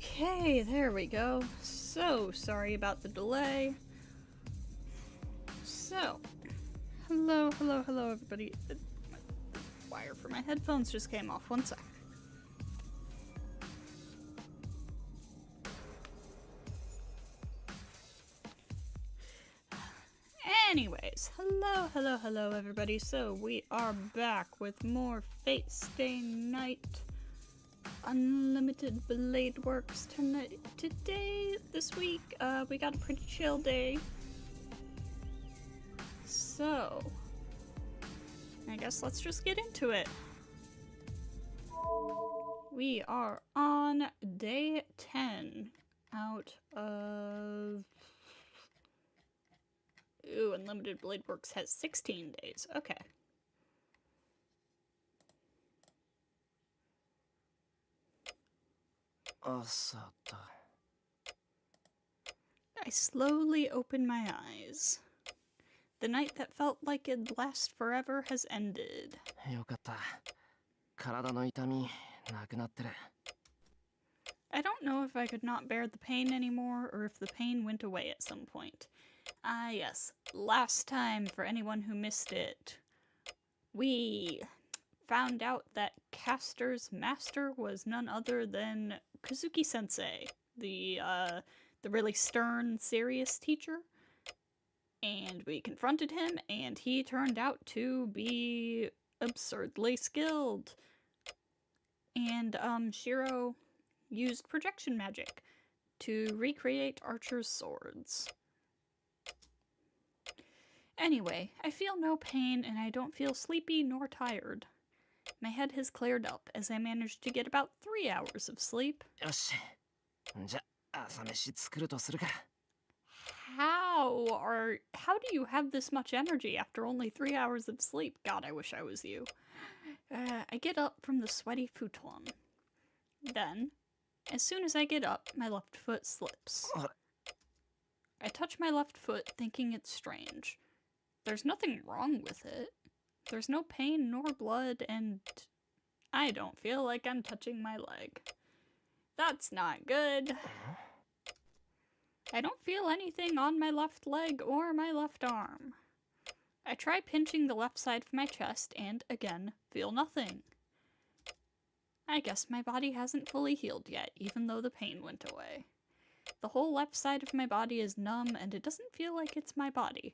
Okay, there we go. So sorry about the delay. So, hello everybody. The wire for my headphones just came off. One sec. Anyways, hello everybody. So we are back with more Fate Stay Night Unlimited Blade Works tonight. This week, we got a pretty chill day. So, I guess let's just get into it. We are on day 10 out of... Ooh, Unlimited Blade Works has 16 days. Okay. I slowly open my eyes. The night that felt like it'd last forever has ended. I don't know if I could not bear the pain anymore, or if the pain went away at some point. Ah yes, last time, for anyone who missed it, we found out that Caster's master was none other than Kazuki-sensei, the really stern, serious teacher. And we confronted him, and he turned out to be absurdly skilled. And Shiro used projection magic to recreate Archer's swords. Anyway, I feel no pain, and I don't feel sleepy nor tired. My head has cleared up as I managed to get about 3 hours of sleep. How do you have this much energy after only 3 hours of sleep? God, I wish I was you. I get up from the sweaty futon. Then, as soon as I get up, my left foot slips. I touch my left foot, thinking it's strange. There's nothing wrong with it. There's no pain nor blood, and I don't feel like I'm touching my leg. That's not good. I don't feel anything on my left leg or my left arm. I try pinching the left side of my chest and, again, feel nothing. I guess my body hasn't fully healed yet, even though the pain went away. The whole left side of my body is numb, and it doesn't feel like it's my body.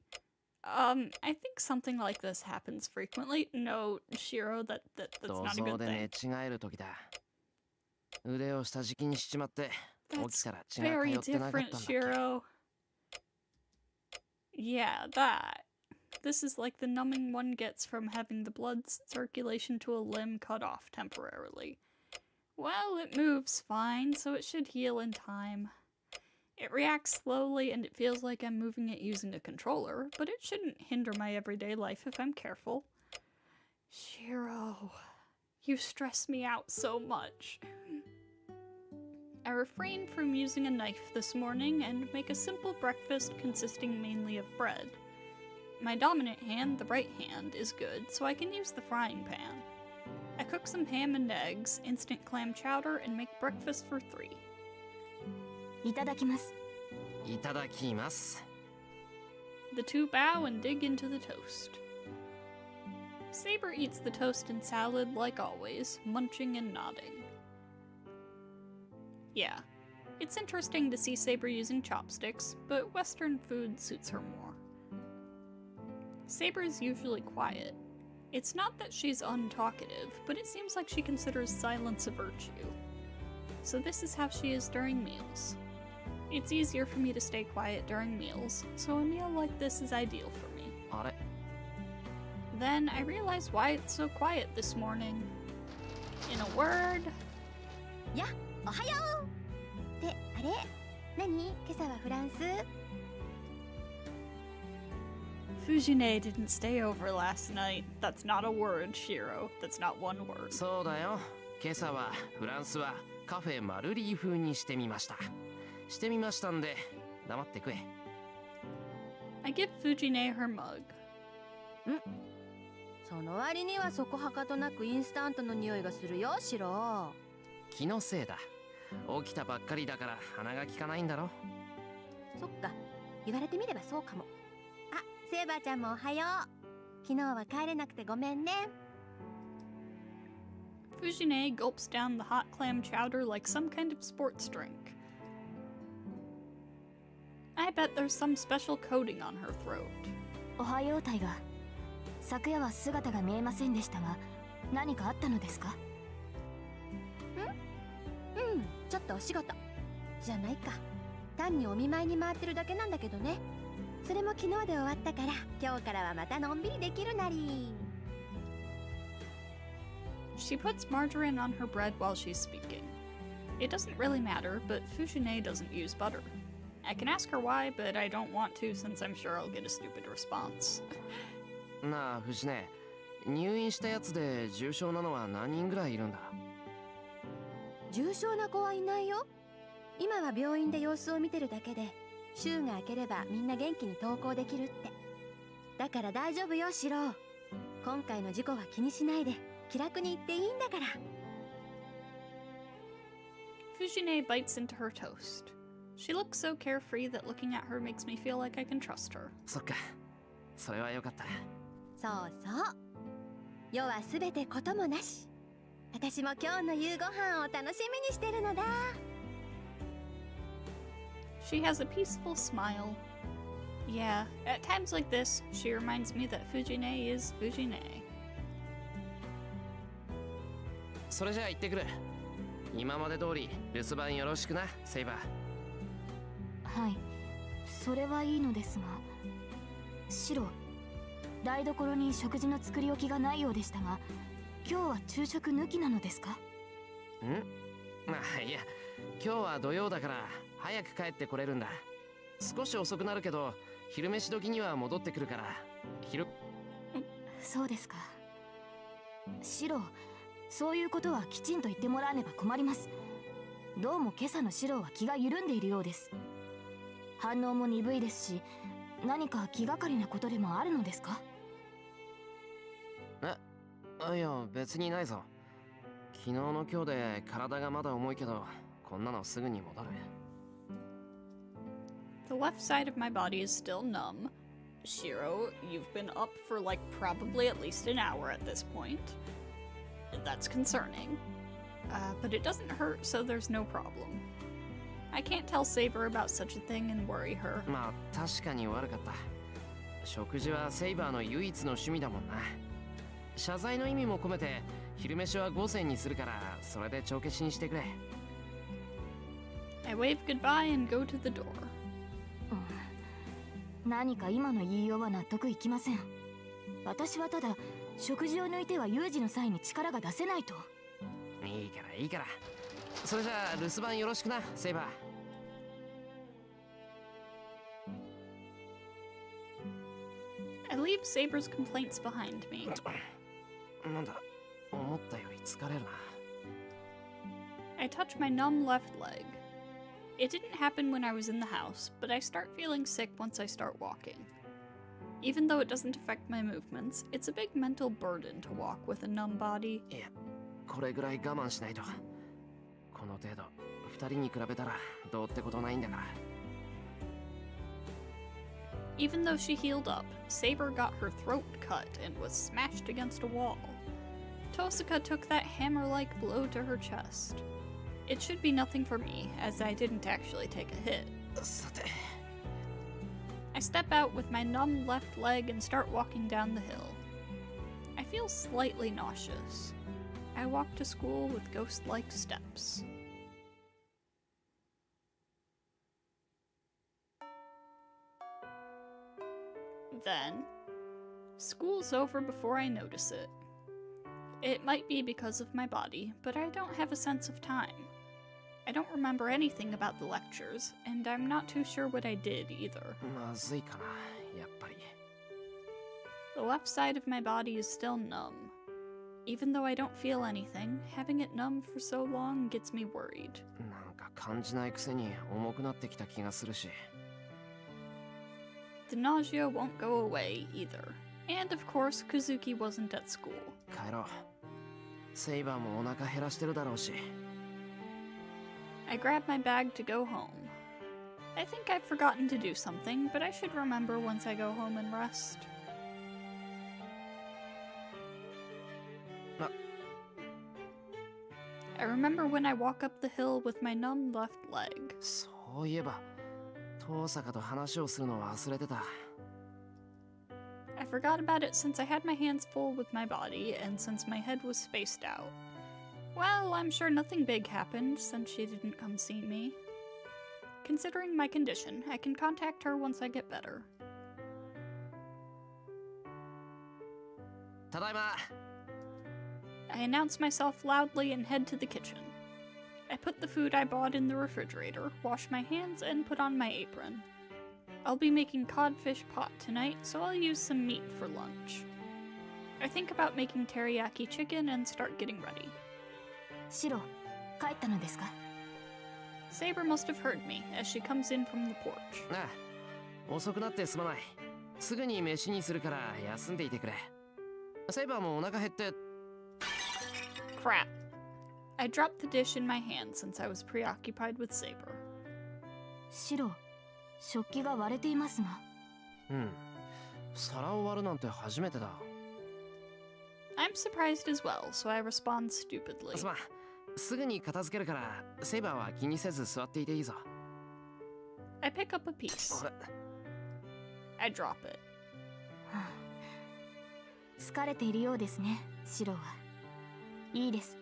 I think something like this happens frequently. No, Shiro, that's not a good thing. That's very different, Shiro. Yeah, that. This is like the numbing one gets from having the blood circulation to a limb cut off temporarily. Well, it moves fine, so it should heal in time. It reacts slowly, and it feels like I'm moving it using a controller, but it shouldn't hinder my everyday life if I'm careful. Shiro, you stress me out so much. I refrain from using a knife this morning and make a simple breakfast consisting mainly of bread. My dominant hand, the right hand, is good, so I can use the frying pan. I cook some ham and eggs, instant clam chowder, and make breakfast for 3. Itadakimasu. The two bow and dig into the toast. Saber eats the toast and salad like always, munching and nodding. Yeah, it's interesting to see Saber using chopsticks, but Western food suits her more. Saber is usually quiet. It's not that she's untalkative, but it seems like she considers silence a virtue. So this is how she is during meals. It's easier for me to stay quiet during meals, so a meal like this is ideal for me. Then I realize why it's so quiet this morning. In a word... Yeah, ohayo! で、あれ? 何? 今朝はフランス? Fujine didn't stay over last night. That's not a word, Shiro. That's not one word. そうだよ。今朝はフランスはカフェマルリー風にしてみました。してみましたんで、黙って食え。I give Fujine her mug. その割にはそこはかとなくインスタントの匂いがするよ、シロ。気のせいだ。起きたばっかりだから鼻が利かないんだろ。そっか、言われてみればそうかも。あ、セイバーちゃんもおはよう。昨日は帰れなくてごめんね。Fujine gulps down the hot clam chowder like some kind of sports drink. I bet there's some special coating on her throat. おはようタイガー。昨夜は姿が見えませんでしたが、何かあったのですか？うん、ちょっとお仕事じゃないか。単にお見舞いに回ってるだけなんだけどね。それも昨日で終わったから、今日からはまたのんびりできるなり。She puts margarine on her bread while she's speaking. It doesn't really matter, but Fujine doesn't use butter. I can ask her why, but I don't want to since I'm sure I'll get a stupid response. なあ藤根、入院したやつで重症なのは何人ぐらいいるんだ？重症な子はいないよ。今は病院で様子を見てるだけで、週が明ければみんな元気に登校できるって。だから大丈夫よシロー。今回の事故は気にしないで気楽に行っていいんだから。Fujine bites into her toast. She looks so carefree that looking at her makes me feel like I can trust her. そっか、それはよかった。そうそう。世はすべてこともなし。私も今日の夕ご飯を楽しみにしてるのだ。She has a peaceful smile. Yeah, at times like this, she reminds me that Fujine is Fujine. それじゃあ行ってくる。今まで通り留守番よろしくな、セイバー。はい、それはいいのですが、シロ、台所に食事の作り置きがないようでしたが、今日は昼食抜きなのですか？まあいや、今日は土曜だから早く帰ってこれるんだ。少し遅くなるけど昼飯時には戻ってくるから。そうですか。シロ、そういうことはきちんと言ってもらわねば困ります。どうも今朝のシロは気が緩んでいるようです。反応も鈍いですし、何か気がかりなことでもあるのですか？いや別にないぞ。昨日の今日で体がまだ重いけど、こんなのすぐに戻る。The left side of my body is still numb. Shiro, you've been up for like probably at least an hour at this point. That's concerning. But it doesn't hurt, so there's no problem. I can't tell Saber about such a thing and worry her. まあ確かに悪かった。食事はセイバーの唯一の趣味だもんな。謝罪の意味も込めて昼飯は午前にするから、それで帳消しにしてくれ。I wave goodbye and go to the door. 何か今の言いようは納得いきません。私はただ食事を抜いては有事の際に力が出せないと。いいからいいから。それじゃあ留守番よろしくな、セイバー。I leave Saber's complaints behind me. なんだ、思ったより疲れるな。I touch my numb left leg. It didn't happen when I was in the house, but I start feeling sick once I start walking. Even though it doesn't affect my movements, it's a big mental burden to walk with a numb body. いや、これぐらい我慢しないと。この程度、二人に比べたらどうってことないんだから。Even though she healed up, Saber got her throat cut and was smashed against a wall. Tosaka took that hammer-like blow to her chest. It should be nothing for me, as I didn't actually take a hit. さて。I step out with my numb left leg and start walking down the hill. I feel slightly nauseous. I walk to school with ghost-like steps. Then, school's over before I notice it. It might be because of my body, but I don't have a sense of time. I don't remember anything about the lectures, and I'm not too sure what I did either. まずいかな、やっぱり。The left side of my body is still numb. Even though I don't feel anything, having it numb for so long gets me worried. なんか感じないくせに重くなってきた気がするし。The nausea won't go away either. And of course, Kazuki wasn't at school. 帰ろう。セイバーもお腹減らしてるだろうし。I grab my bag to go home. I think I've forgotten to do something, but I should remember once I go home and rest. I remember when I walk up the hill with my numb left leg. そういえば、遠坂と話をするの忘れてた。I forgot about it since I had my hands full with my body and since my head was spaced out. Well, I'm sure nothing big happened since she didn't come see me. Considering my condition, I can contact her once I get better. ただいま。 I announce myself loudly and head to the kitchen. I put the food I bought in the refrigerator, wash my hands, and put on my apron. I'll be making codfish pot tonight, so I'll use some meat for lunch. I think about making teriyaki chicken and start getting ready. シロ、帰ったのですか？ Saber must have heard me, as she comes in from the porch. ああ、遅くなってすまない。すぐに飯にするから休んでいてくれ。セイバーもお腹減って。 Crap. I dropped the dish in my hand since I was preoccupied with Saber. シロ、食器が割れていますが。うん。皿を割るなんて初めてだ。I'm surprised as well, so I respond stupidly. すまん。すぐに片付けるから、セイバーは気にせず座っていていいぞ。I pick up a piece. I drop it. 疲れているようですね、シロは。いいです。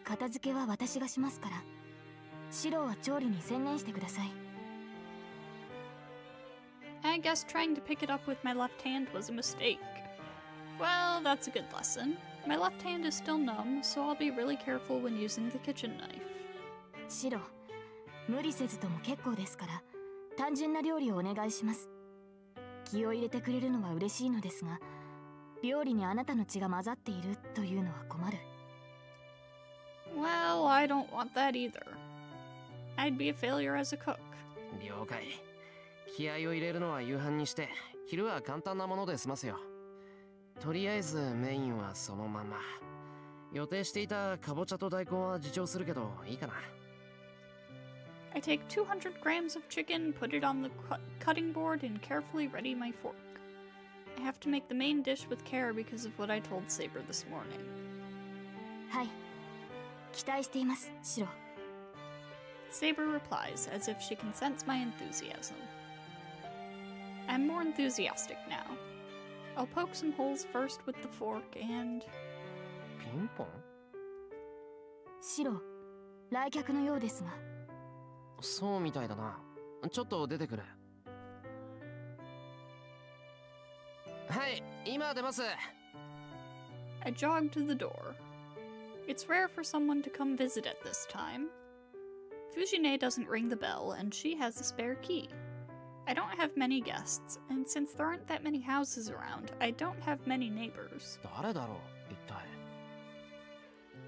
片付けは私がしますから。シロは調理に専念してください。I guess trying to pick it up with my left hand was a mistake. Well, that's a good lesson. My left hand is still numb, so I'll be really careful when using the kitchen knife. シロ、無理せずとも結構ですから、単純な料理をお願いします。気を入れてくれるのは嬉しいのですが、料理にあなたの血が混ざっているというのは困る。Well, I don't want that either. I'd be a failure as a cook. 了解。気合を入れるのは夕飯にして、昼は簡単なもので済ますよ。とりあえずメインはそのまま。予定していたかぼちゃと大根は自重するけどいいかな。I take 200 grams of chicken, put it on the cutting board, and carefully ready my fork. I have to make the main dish with care because of what I told Saber this morning. はい。期待しています、シロ。Saber replies as if she can sense my enthusiasm. I'm more enthusiastic now. I'll poke some holes first with the fork and... ピンポン？シロ、来客のようですが。そうみたいだな。ちょっと出てくる。はい、今出ます。I jog to the door. It's rare for someone to come visit at this time. Fujine doesn't ring the bell, and she has a spare key. I don't have many guests, and since there aren't that many houses around, I don't have many neighbors. 誰だろう、一体。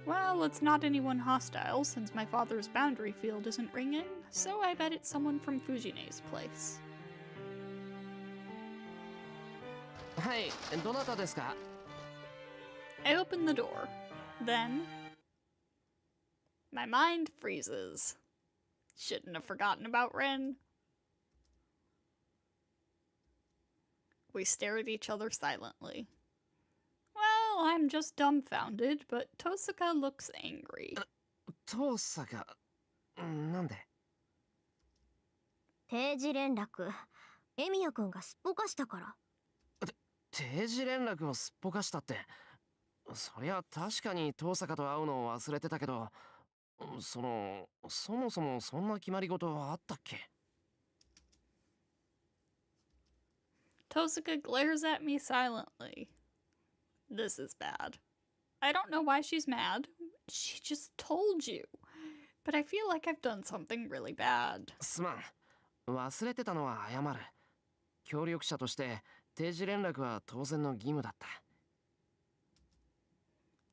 Well, it's not anyone hostile, since my father's boundary field isn't ringing, so I bet it's someone from Fujine's place. はい、どなたですか？ I open the door. Then... my mind freezes. Shouldn't have forgotten about Ren. We stare at each other silently. Well, I'm just dumbfounded, but Tosaka looks angry. 遠坂、なんで？定時連絡。エミヤくんがすっぽかしたから。定時連絡をすっぽかしたって。そりゃ確かに遠坂と会うのを忘れてたけど、そもそもそんな決まり事はあったっけ？ Tosaka glares at me silently. This is bad. I don't know why she's mad. She just told you. But I feel like I've done something really bad. すまん。忘れてたのは謝る。協力者として定時連絡は当然の義務だった。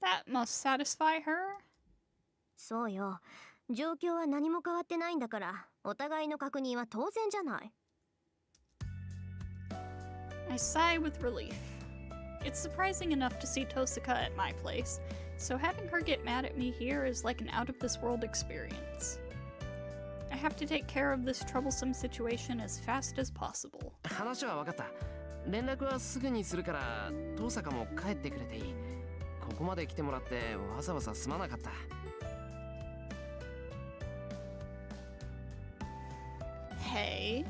That must satisfy her? そうよ。状況は何も変わってないんだから、お互いの確認は当然じゃない。I sigh with relief. It's surprising enough to see Tosaka at my place, so having her get mad at me here is like an out-of-this-world experience. have to take care of this troublesome situation as fast as possible. 話は分かった。連絡はすぐにするから、遠坂も帰ってくれていい。ここまで来てもらってわざわざすまなかった。Hey,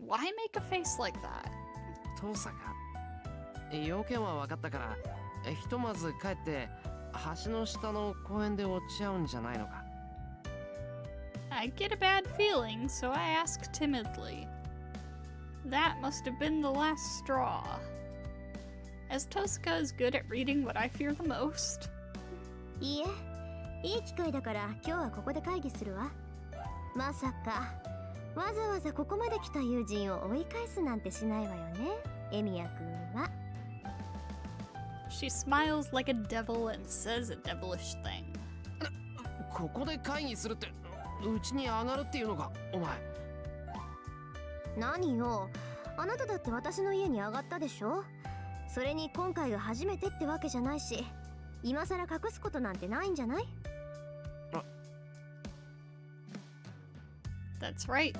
why make a face like that? 遠坂、要件は分かったから、ひとまず帰って橋の下の公園で落ち合うんじゃないのか。I get a bad feeling, so I ask timidly. That must have been the last straw. As Tosaka is good at reading what I fear the most. いいえ、いい機会だから今日はここで会議するわ。まさかわざわざここまで来た友人を追い返すなんてしないわよね、エミヤくんは。She smiles like a devil and says a devilish thing. ここで会議するって、うちに上がるっていうのか、お前。何よ、あなただって私の家に上がったでしょ。それに今回が初めてってわけじゃないし、今さら隠すことなんてないんじゃない？ That's right.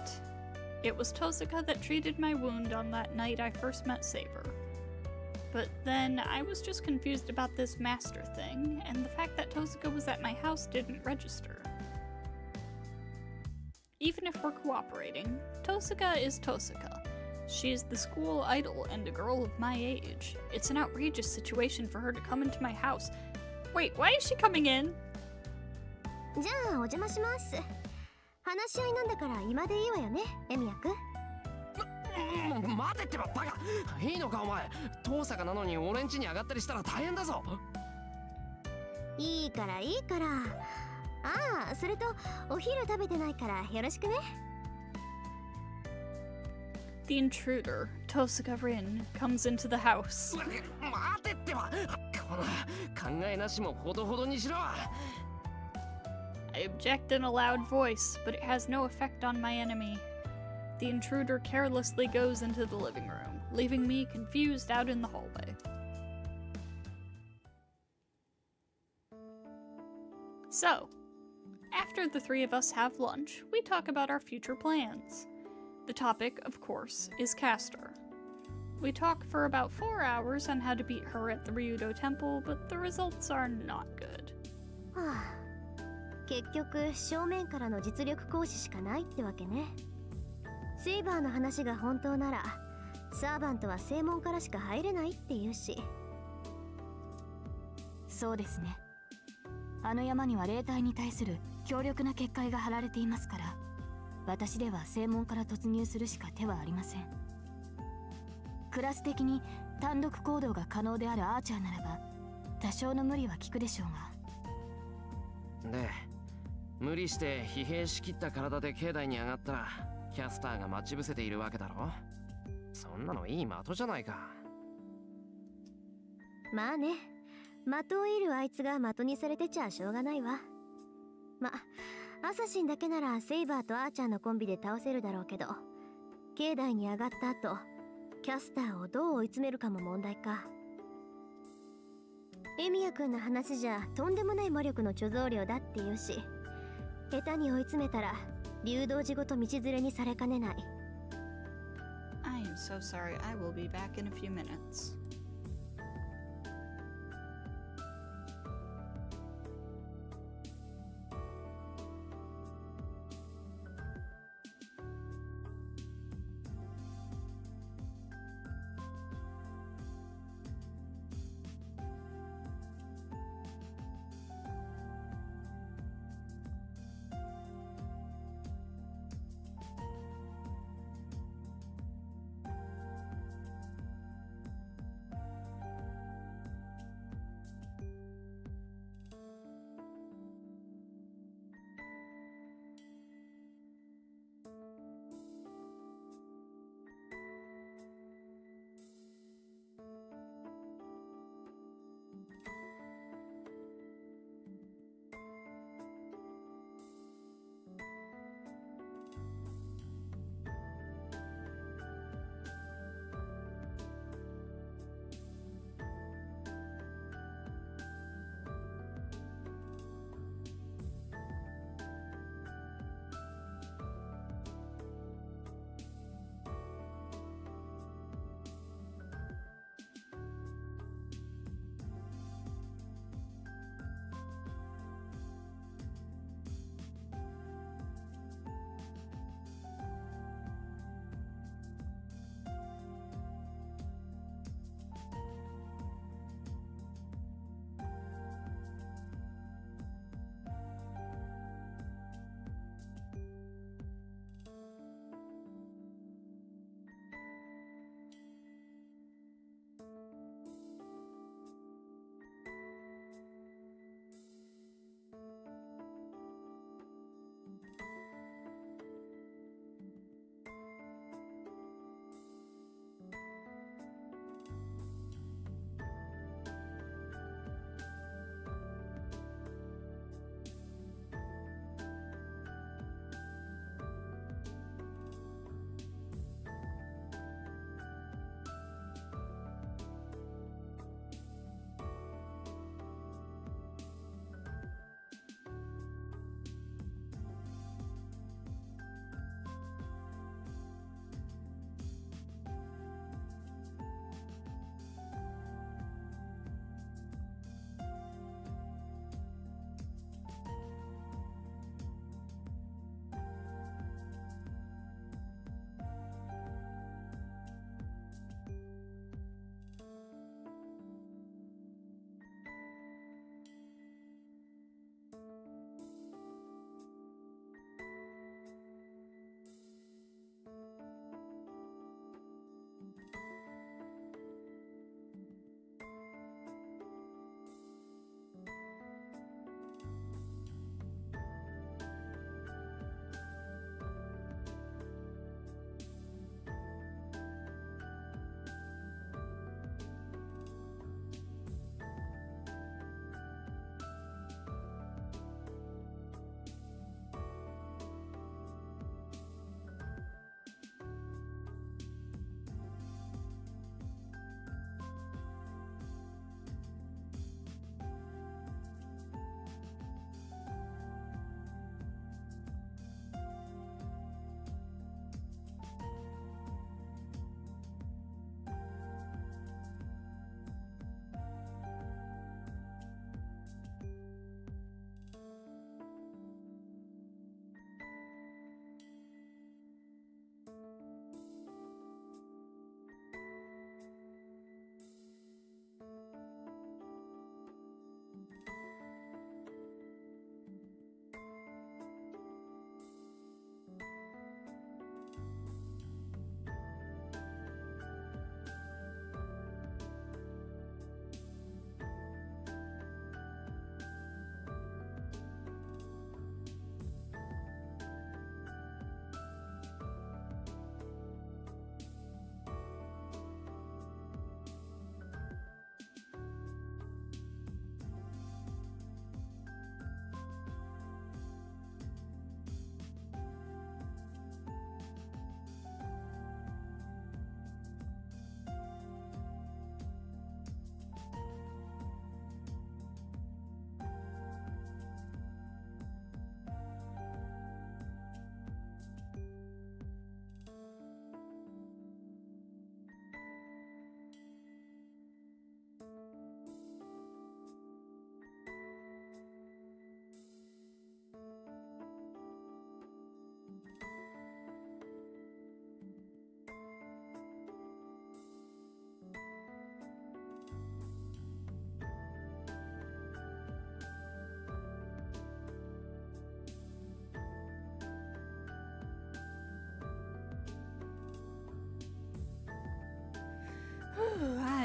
It was Tosaka that treated my wound on that night I first met Saber. But then I was just confused about this master thing, and the fact that Tosaka was at my house didn't register. Even if we're cooperating, Tosaka is Tosaka. She's the school idol and a girl of my age. It's an outrageous situation for her to come into my house. Wait, why is she coming in? じゃあお邪魔します。話し合いなんだから今でいいわよね、エミヤくん。待てってばバカ。いいのかお前。遠坂なのに俺ん家に上がったりしたら大変だぞ。いいからいいから。ああ、それとお昼食べてないからよろしくね。The intruder, Tosaka Rin, comes into the house. 待てってば。この考えなしもほどほどにしろ。I object in a loud voice, but it has no effect on my enemy. The intruder carelessly goes into the living room, leaving me confused out in the hallway. So, after the three of us have lunch, we talk about our future plans. The topic, of course, is Castor. We talk for about 4 hours on how to beat her at the Ryudo Temple, but the results are not good. はあ、結局正面からの実力行使しかないってわけね。セイバーの話が本当なら、サーバントは正門からしか入れないって言うし。そうですね。あの山には霊体に対する強力な結界が張られていますから、私では正門から突入するしか手はありません。クラス的に単独行動が可能であるアーチャーならば、多少の無理は効くでしょうが。で、無理して疲弊しきった体で境内に上がったら、キャスターが待ち伏せているわけだろ。そんなのいい的じゃないか。まあね、的を射るあいつが的にされてちゃしょうがないわ。ま、アサシンだけならセイバーとアーチャーのコンビで倒せるだろうけど、境内に上がった後、キャスターをどう追い詰めるかも問題か。エミヤくんの話じゃとんでもない魔力の貯蔵量だって言うし、下手に追い詰めたら流動時ごと道連れにされかねない。 I am so sorry. I will be back in a few minutes.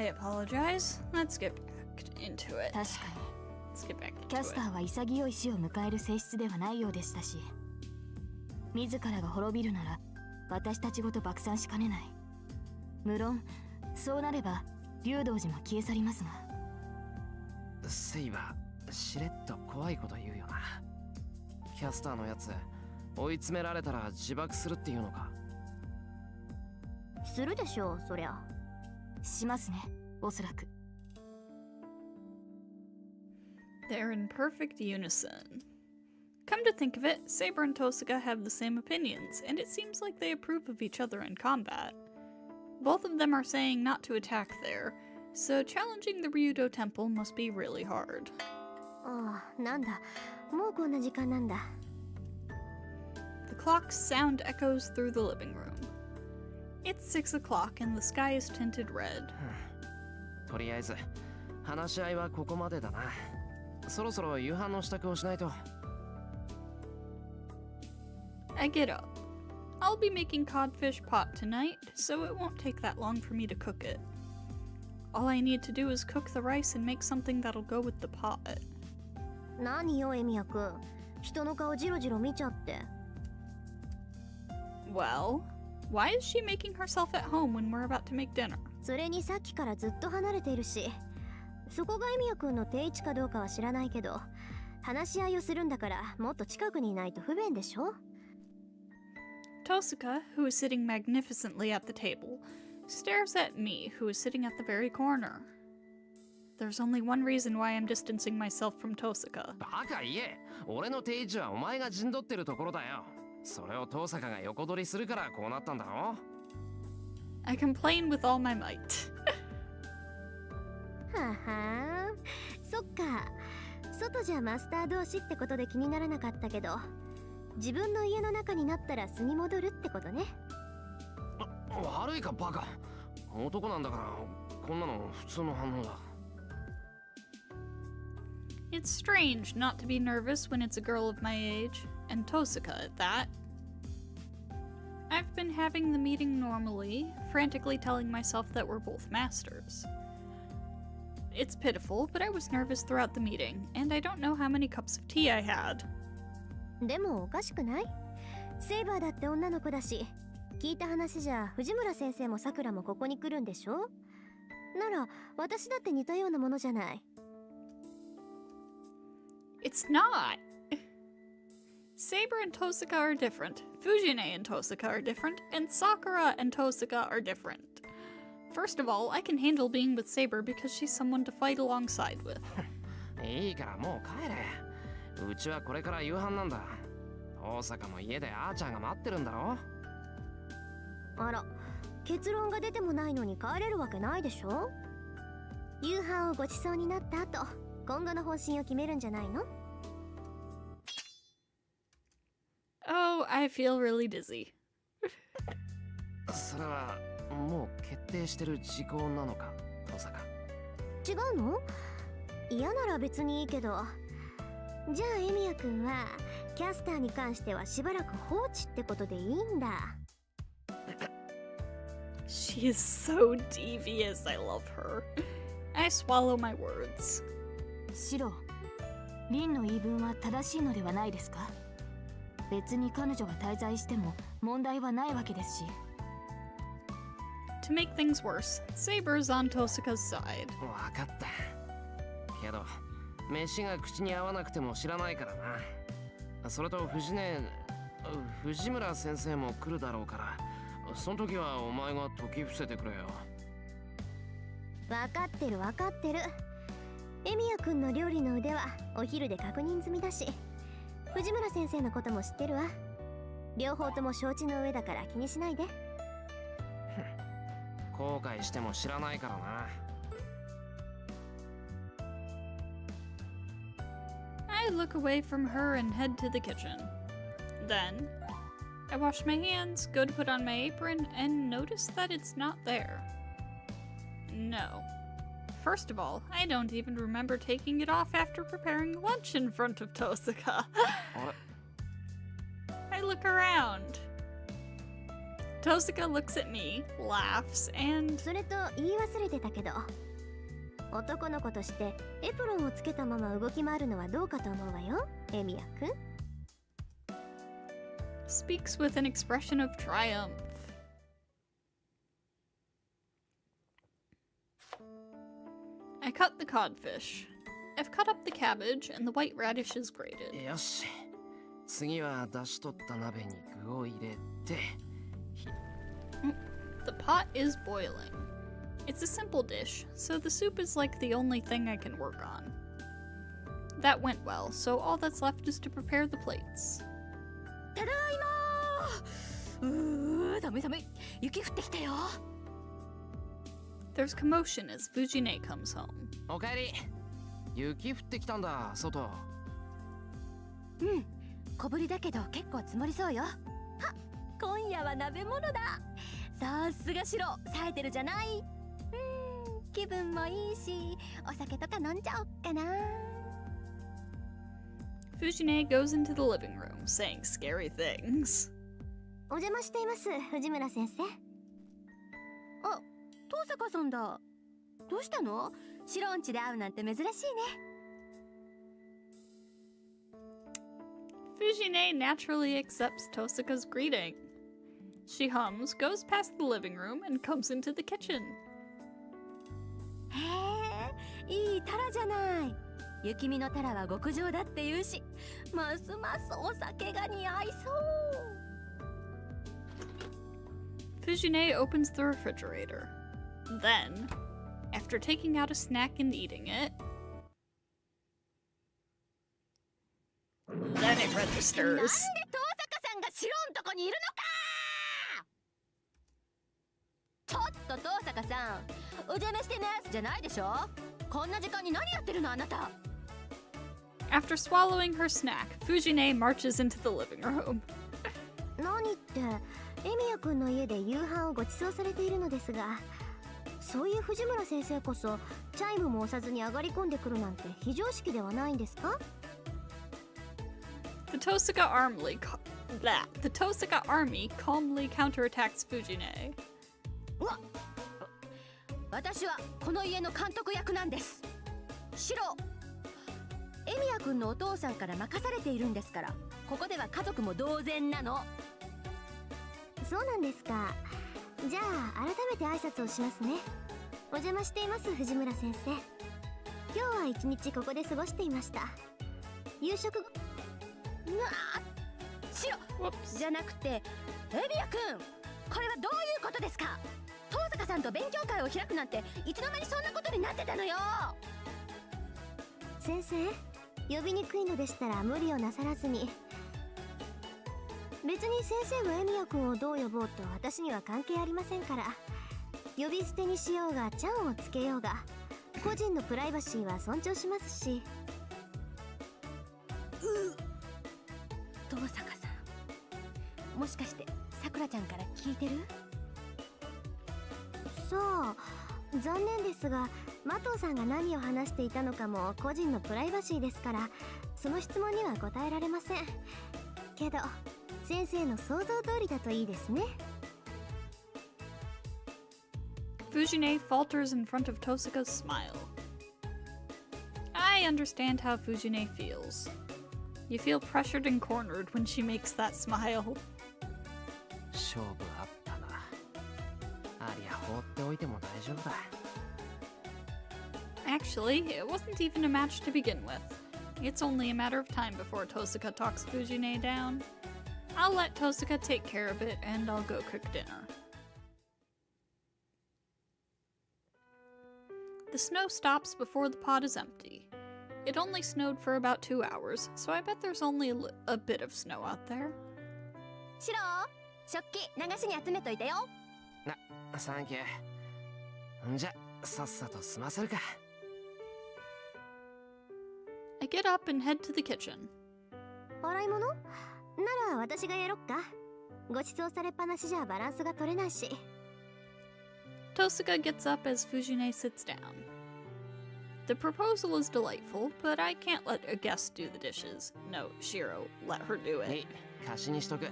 I apologize. Let's get back into it. 確か Let's get back に into キャスタ it. ーは潔い死を迎える性質ではないようでしたし、自らが滅びるなら私たちごと爆散しかねない。無論そうなれば竜道寺も消え去りますが。セイバー、しれっと怖いこと言うよな。キャスターのやつ、追い詰められたら自爆するっていうのか。するでしょう、そりゃ。しますね、おそらく。They're in perfect unison. Come to think of it, Saber and Tosaka have the same opinions, and it seems like they approve of each other in combat. Both of them are saying not to attack there, so challenging the Ryudo Temple must be really hard. ああ、なんだ。もうこんな時間なんだ。The clock's sound echoes through the living room. It's 6 o'clock and the sky is tinted red. とりあえず話し合いはここまでだな。そろそろ夕飯の支度をしないと。I get up. I'll be making codfish pot tonight, so it won't take that long for me to cook it. All I need to do is cook the rice and make something that'll go with the pot. 何よ、エミヤくん。人の顔ジロジロ見ちゃって。Well, why is she making herself at home when we're about to make dinner? それにさっきからずっと離れているし、そこがエミヤくんの定位置かどうかは知らないけど、話し合いをするんだからもっと近くにいないと不便でしょ。Tosaka, who is sitting magnificently at the table, stares at me, who is sitting at the very corner. There's only one reason why I'm distancing myself from Tosaka. バカ言え、俺の定位置はお前が陣取ってるところだよ。それを遠坂が横取りするからこうなったんだろ。 I complain with all my might. ははー、そっか。外じゃマスター同士ってことで気にならなかったけど、自分の家の中になったら素に戻るってことね。悪いかバカ。男なんだからこんなの普通の反応だ。It's strange not to be nervous when it's a girl of my age, and Tosaka at that. I've been having the meeting normally, frantically telling myself that we're both masters. It's pitiful, but I was nervous throughout the meeting, and I don't know how many cups of tea I had. でもおかしくない？セイバーだって女の子だし、聞いた話じゃ藤村先生もさくらもここに来るんでしょ？なら私だって似たようなものじゃない。It's not! Saber and Tosaka are different, Fujine and Tosaka are different, and Sakura and Tosaka are different. First of all, I can handle being with Saber because she's someone to fight alongside with. いいからもう帰れ。うちはこれから夕飯なんだ。大阪も家であーちゃんが待ってるんだろ。あら、結論が出てもないのに帰れるわけないでしょ。夕飯をごちそうになった後、今後の方針を決めるんじゃないの？ Oh, I feel really dizzy. それはもう決定してる事項なのか、大阪。違うの？嫌なら別にいいけど。じゃあエミヤくんはキャスターに関してはしばらく放置ってことでいいんだ。She is so devious, I love her. I swallow my words. シロ、リンの言い分は正しいのではないですか？別に彼女が滞在しても問題はないわけですし。To make things worse, Saber's on Tosaka's side. わかった。けど飯が口に合わなくても知らないからな。それと藤村先生も来るだろうから、その時はお前が解き伏せてくれよ。わかってるわかってる。エミヤくんの料理の腕はお昼で確認済みだし、藤村先生のことも知ってるわ。両方とも承知の上だから気にしないで。後悔しても知らないからな。I look away from her and head to the kitchen. Then, I wash my hands, go to put on my apron, and notice that it's not there. No. First of all, I don't even remember taking it off after preparing lunch in front of Tosaka. I look around. Tosuka looks at me, laughs, and それと言い忘れてたけど、男の子としてエプロンをつけたまま動き回るのはどうかと思うわよ、エミヤくん。 speaks with an expression of triumph. I cut the codfish. I've cut up the cabbage and the white radish is grated. よし。次は出し取った鍋に具を入れて。The pot is boiling. It's a simple dish, so the soup is like the only thing I can work on. That went well, so all that's left is to prepare the plates. ただいまー。寒い寒い。雪降ってきたよ。There's commotion as Fujine comes home. おかえり。雪降ってきたんだ、外。うん、小ぶりだけど結構積もりそうよ。はっ、今夜は鍋物だ。さすがシロ、冴えてるじゃない。気分もいいし、お酒とか飲んじゃおっかな。Fujine goes into the living room, saying scary things. お邪魔しています、藤村先生。あ、遠坂さんだ。どうしたの？シロんちで会うなんて珍しいね。Fujine naturally accepts Tosuka's greeting. She hums, goes past the living room, and comes into the kitchen. へえ、いいタラじゃない。雪見のタラは極上だって言うし、ますますお酒が似合いそう。Fujine opens the refrigerator. Then, after taking out a snack and eating it, then it なんで registers. 遠坂さんがシロんとこにいるのか。ちょっと遠坂さん、お邪魔してますじゃないでしょ。こんな時間に何やってるのあなた。After swallowing her snack, Fujine marches into the living room. 何って、エミヤくんの家で夕飯をご馳走されているのですが、そういう藤村先生こそチャイムも押さずに上がり込んでくるなんて非常識ではないんですか？ The Tosuka army calmly counterattacks Fujine. うわ、私はこの家の監督役なんです。シロ、エミヤくんのお父さんから任されているんですから、ここでは家族も同然なの。そうなんですか。じゃあ改めて挨拶をしますね。お邪魔しています、藤村先生。今日は一日ここで過ごしていました。夕食、シロ Whoops. じゃなくて、エミヤくん、これはどういうことですか？遠坂さんと勉強会を開くなんていつの間にそんなことになってたのよ。先生、呼びにくいのでしたら無理をなさらずに。別に先生はエミヤくんをどう呼ぼうと私には関係ありませんから。呼び捨てにしようがちゃんをつけようが、個人のプライバシーは尊重しますし。遠坂さん、もしかしてさくらちゃんから聞いてる？そう、残念ですが麻藤さんが何を話していたのかも個人のプライバシーですから、その質問には答えられませんけど、先生の想像通りだといいですね。 Fujine falters in front of Tosuka's smile. I understand how Fujine feels. You feel pressured and cornered when she makes that smile. 勝負あったな。ありゃ放っておいても大丈夫だ。Actually, it wasn't even a match to begin with. It's only a matter of time before Tosuka talks Fujine down. I'll let Tosuka take care of it, and I'll go cook dinner. The snow stops before the pot is empty. It only snowed for about 2 hours, so I bet there's only a bit of snow out there. シロ、食器流しに集めといてよ。サンキュー。んじゃ、さっさと済ませるか。I get up and head to the kitchen. 洗い物？なら私がやろっか。ご馳走されっぱなしじゃバランスが取れないし。Tosuka gets up as Fujine sits down. The proposal is delightful, but I can't let a guest do the dishes. No, Shiro, let her do えい it. 貸しにしとく。食っ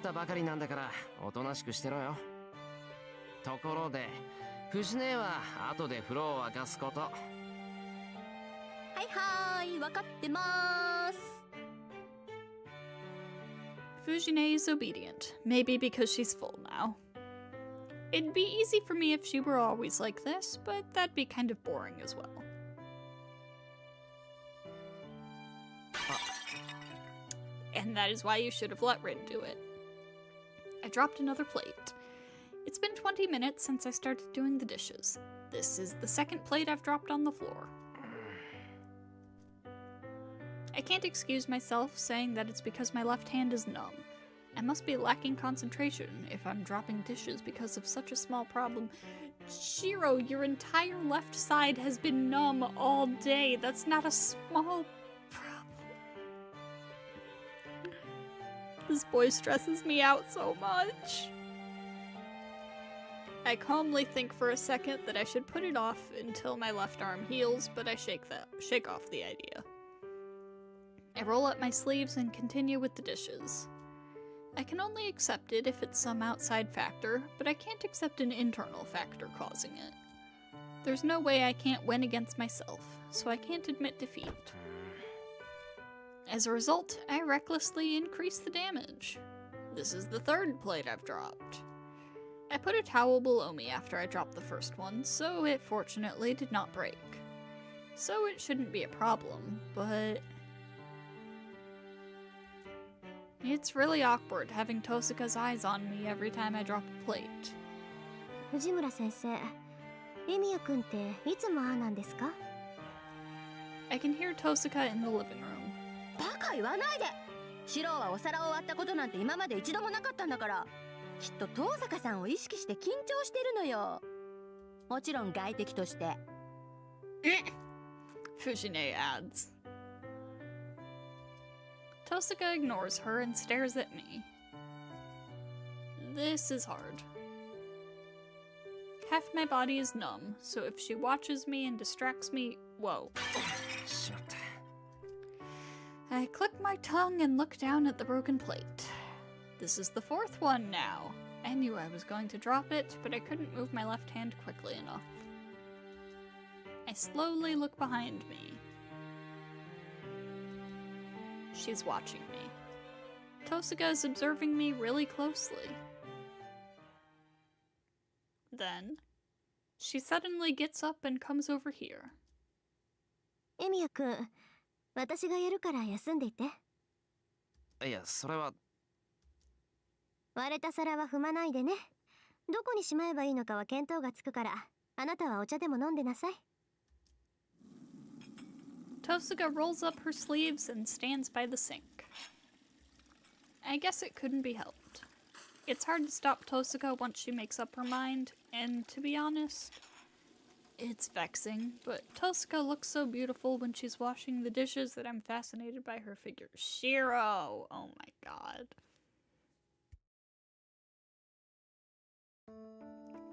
ったばかりなんだからおとなしくしてろよ。ところで藤姉は後で風呂を沸かすこと。はいはーい、分かってまーす。 Fujine is obedient, maybe because she's full now. It'd be easy for me if she were always like this, but that'd be kind of boring as well. And that is why you should have let Rin do it. I dropped another plate. It's been 20 minutes since I started doing the dishes. This is the second plate I've dropped on the floor. I can't excuse myself saying that it's because my left hand is numb. I must be lacking concentration if I'm dropping dishes because of such a small problem. Shiro, your entire left side has been numb all day. That's not a small problem. This boy stresses me out so much. I calmly think for a second that I should put it off until my left arm heals, but I shake off the idea. I roll up my sleeves and continue with the dishes. I can only accept it if it's some outside factor, but I can't accept an internal factor causing it. There's no way I can't win against myself, so I can't admit defeat. As a result, I recklessly increase the damage. This is the third plate I've dropped. I put a towel below me after I dropped the first one, so it fortunately did not break. So it shouldn't be a problem, but... it's really awkward having Tosuka's eyes on me every time I drop a plate. 藤村先生、エミヤ君っていつもああなんですか? I can hear Tosuka in the living room. バカ言わないで。シロはお皿を割ったことなんて今まで一度もなかったんだから。きっと遠坂さんを意識して緊張してるのよ。もちろん外敵として。Fujine adds. Tosuka ignores her and stares at me. This is hard. Half my body is numb, so if she watches me and distracts me... whoa. I click my tongue and look down at the broken plate. This is the fourth one now. I knew I was going to drop it, but I couldn't move my left hand quickly enough. I slowly look behind me. She's watching me. Tosuka is observing me really closely. Then, she suddenly gets up and comes over here. エミヤ君、私がやるから休んでいて。いや、それは。割れた皿は踏まないでね。どこにしまえばいいのかは見当がつくから、あなたはお茶でも飲んでなさい。Tosuka rolls up her sleeves and stands by the sink. I guess it couldn't be helped. It's hard to stop Tosuka once she makes up her mind, and to be honest, it's vexing, but Tosuka looks so beautiful when she's washing the dishes that I'm fascinated by her figure. Shiro! Oh my god.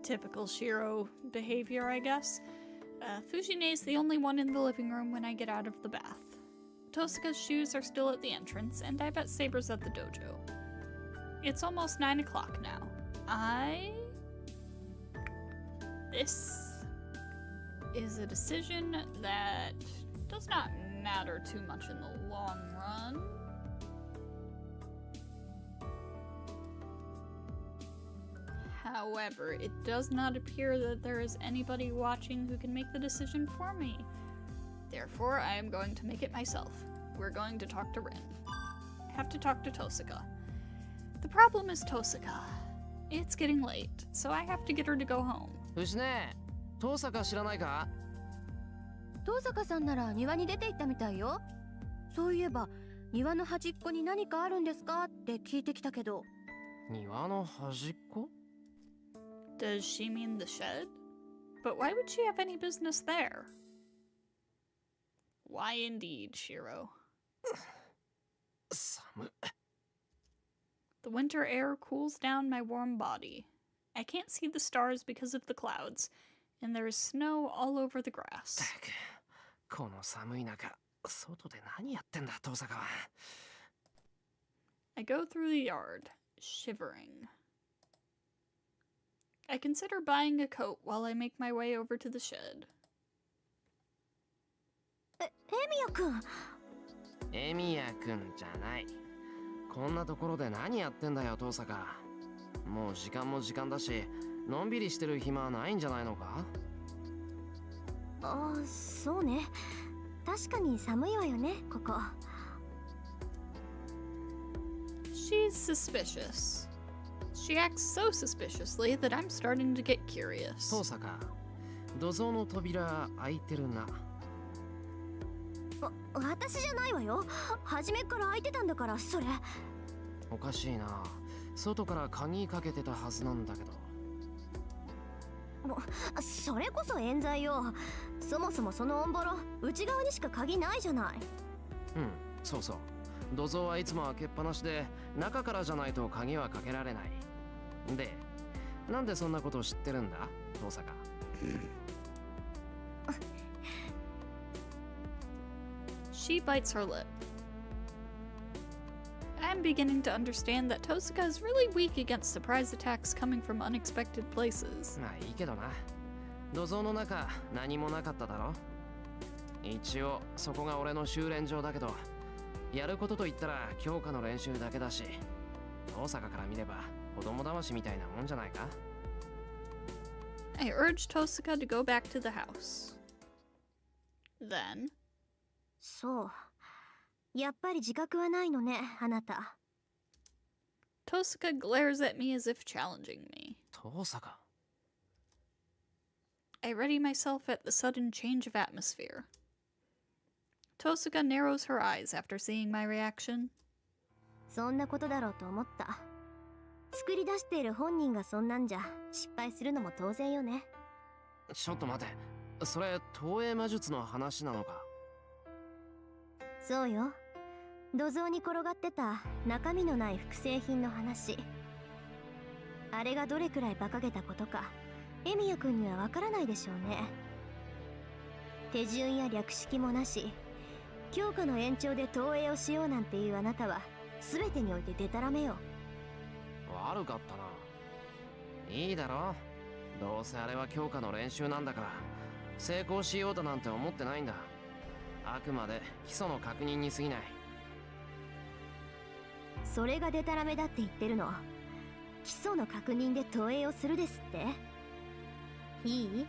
Typical Shiro behavior, I guess. Fujine's the only one in the living room when I get out of the bath. Tosuka's shoes are still at the entrance, and I bet Saber's at the dojo. It's almost 9 o'clock now. This is a decision that does not matter too much in the long run. However, it does not appear that there is anybody watching who can make the decision for me. Therefore, I am going to make it myself. We're going to talk to Rin. I have to talk to Tosuka. The problem is Tosuka. It's getting late, so I have to get her to go home. 藤ね、遠坂知らないか? 遠坂さんなら庭に出て行ったみたいよ。そういえば、庭の端っこに何かあるんですかって聞いてきたけど。庭の端っこ? Does she mean the shed? But why would she have any business there? Why indeed, Shiro? The winter air cools down my warm body. I can't see the stars because of the clouds, and there is snow all over the grass. この寒い中、外で何やってんだ、遠坂は。I go through the yard. shivering. I consider buying a coat while I make my way over to the shed. エミヤくん。エミヤくんじゃない。こんなところで何やってんだよ、父さか。もう時間も時間だし、のんびりしてる暇はないんじゃないのか？ああ、そうね。確かに寒いわよね、ここ。She's suspicious. She acts so suspiciously that I'm starting to get curious. 父さか。土蔵の扉開いてるな。私じゃないわよ。初めから開いてたんだから、それ。おかしいな。外から鍵かけてたはずなんだけど。それこそ冤罪よ。そもそもそのオンボロ、内側にしか鍵ないじゃない。うん、そうそう。土蔵はいつも開けっぱなしで、中からじゃないと鍵はかけられない。で、なんでそんなことを知ってるんだ、父さか。She bites her lip. I'm beginning to understand that Tosaka is really weak against surprise attacks coming from unexpected places. まあいいけどな。土蔵の中、何もなかっただろ。一応、そこが俺の修練場だけど、やることと言ったら強化の練習だけだし、大阪から見れば子供騙しみたいなもんじゃないか。I urge Tosaka to go back to the house. Then, そう。やっぱり自覚はないのね、あなた。Tosaka glares at me as if challenging me. 父さか。I ready myself at the sudden change of atmosphere. Tosaka narrows her eyes after seeing my reaction. そんなことだろうと思った。作り出している本人がそんなんじゃ失敗するのも当然よね。ちょっと待て。それ、投影魔術の話なのか？そうよ。土蔵に転がってた中身のない複製品の話。あれがどれくらい馬鹿げたことか、エミヤ君にはわからないでしょうね。手順や略式もなし、強化の延長で投影をしようなんていうあなたは全てにおいてデタラメよ。悪かったな。いいだろ。どうせあれは強化の練習なんだから、成功しようとなんて思ってないんだ。あくまで基礎の確認に過ぎない。それがデタラメだって言ってるの。基礎の確認で投影をするですって。いい？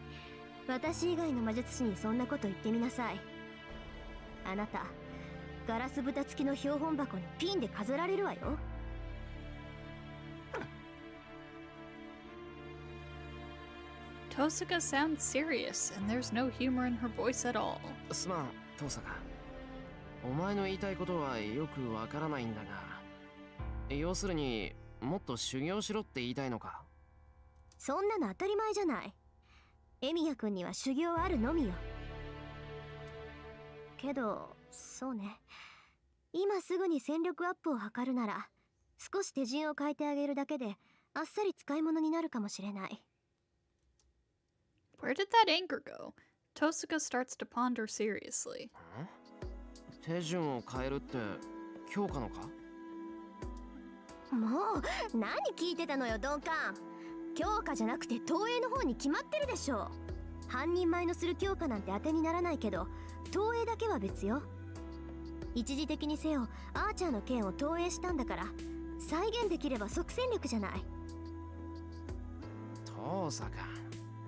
私以外の魔術師にそんなこと言ってみなさい。あなた、ガラス蓋付きの標本箱にピンで飾られるわよ。Tosaka sounds serious, and there's no humor in her voice at all. すまん、父さか。お前の言いたいことはよくわからないんだが、要するにもっと修行しろって言いたいのか？そんなの当たり前じゃない。エミヤ君には修行あるのみよ。けど、そうね。今すぐに戦力アップを図るなら、少し手順を変えてあげるだけで、あっさり使い物になるかもしれない。Where did that anger go? Tosaka starts to ponder seriously. 手順を変えるって強化のか？もう何聞いてたのよ、鈍感。強化じゃなくて投影の方に決まってるでしょ。半人前のする強化なんて当てにならないけど、投影だけは別よ。一時的にせよ、アーチャーの剣を投影したんだから、再現できれば即戦力じゃない。父さか。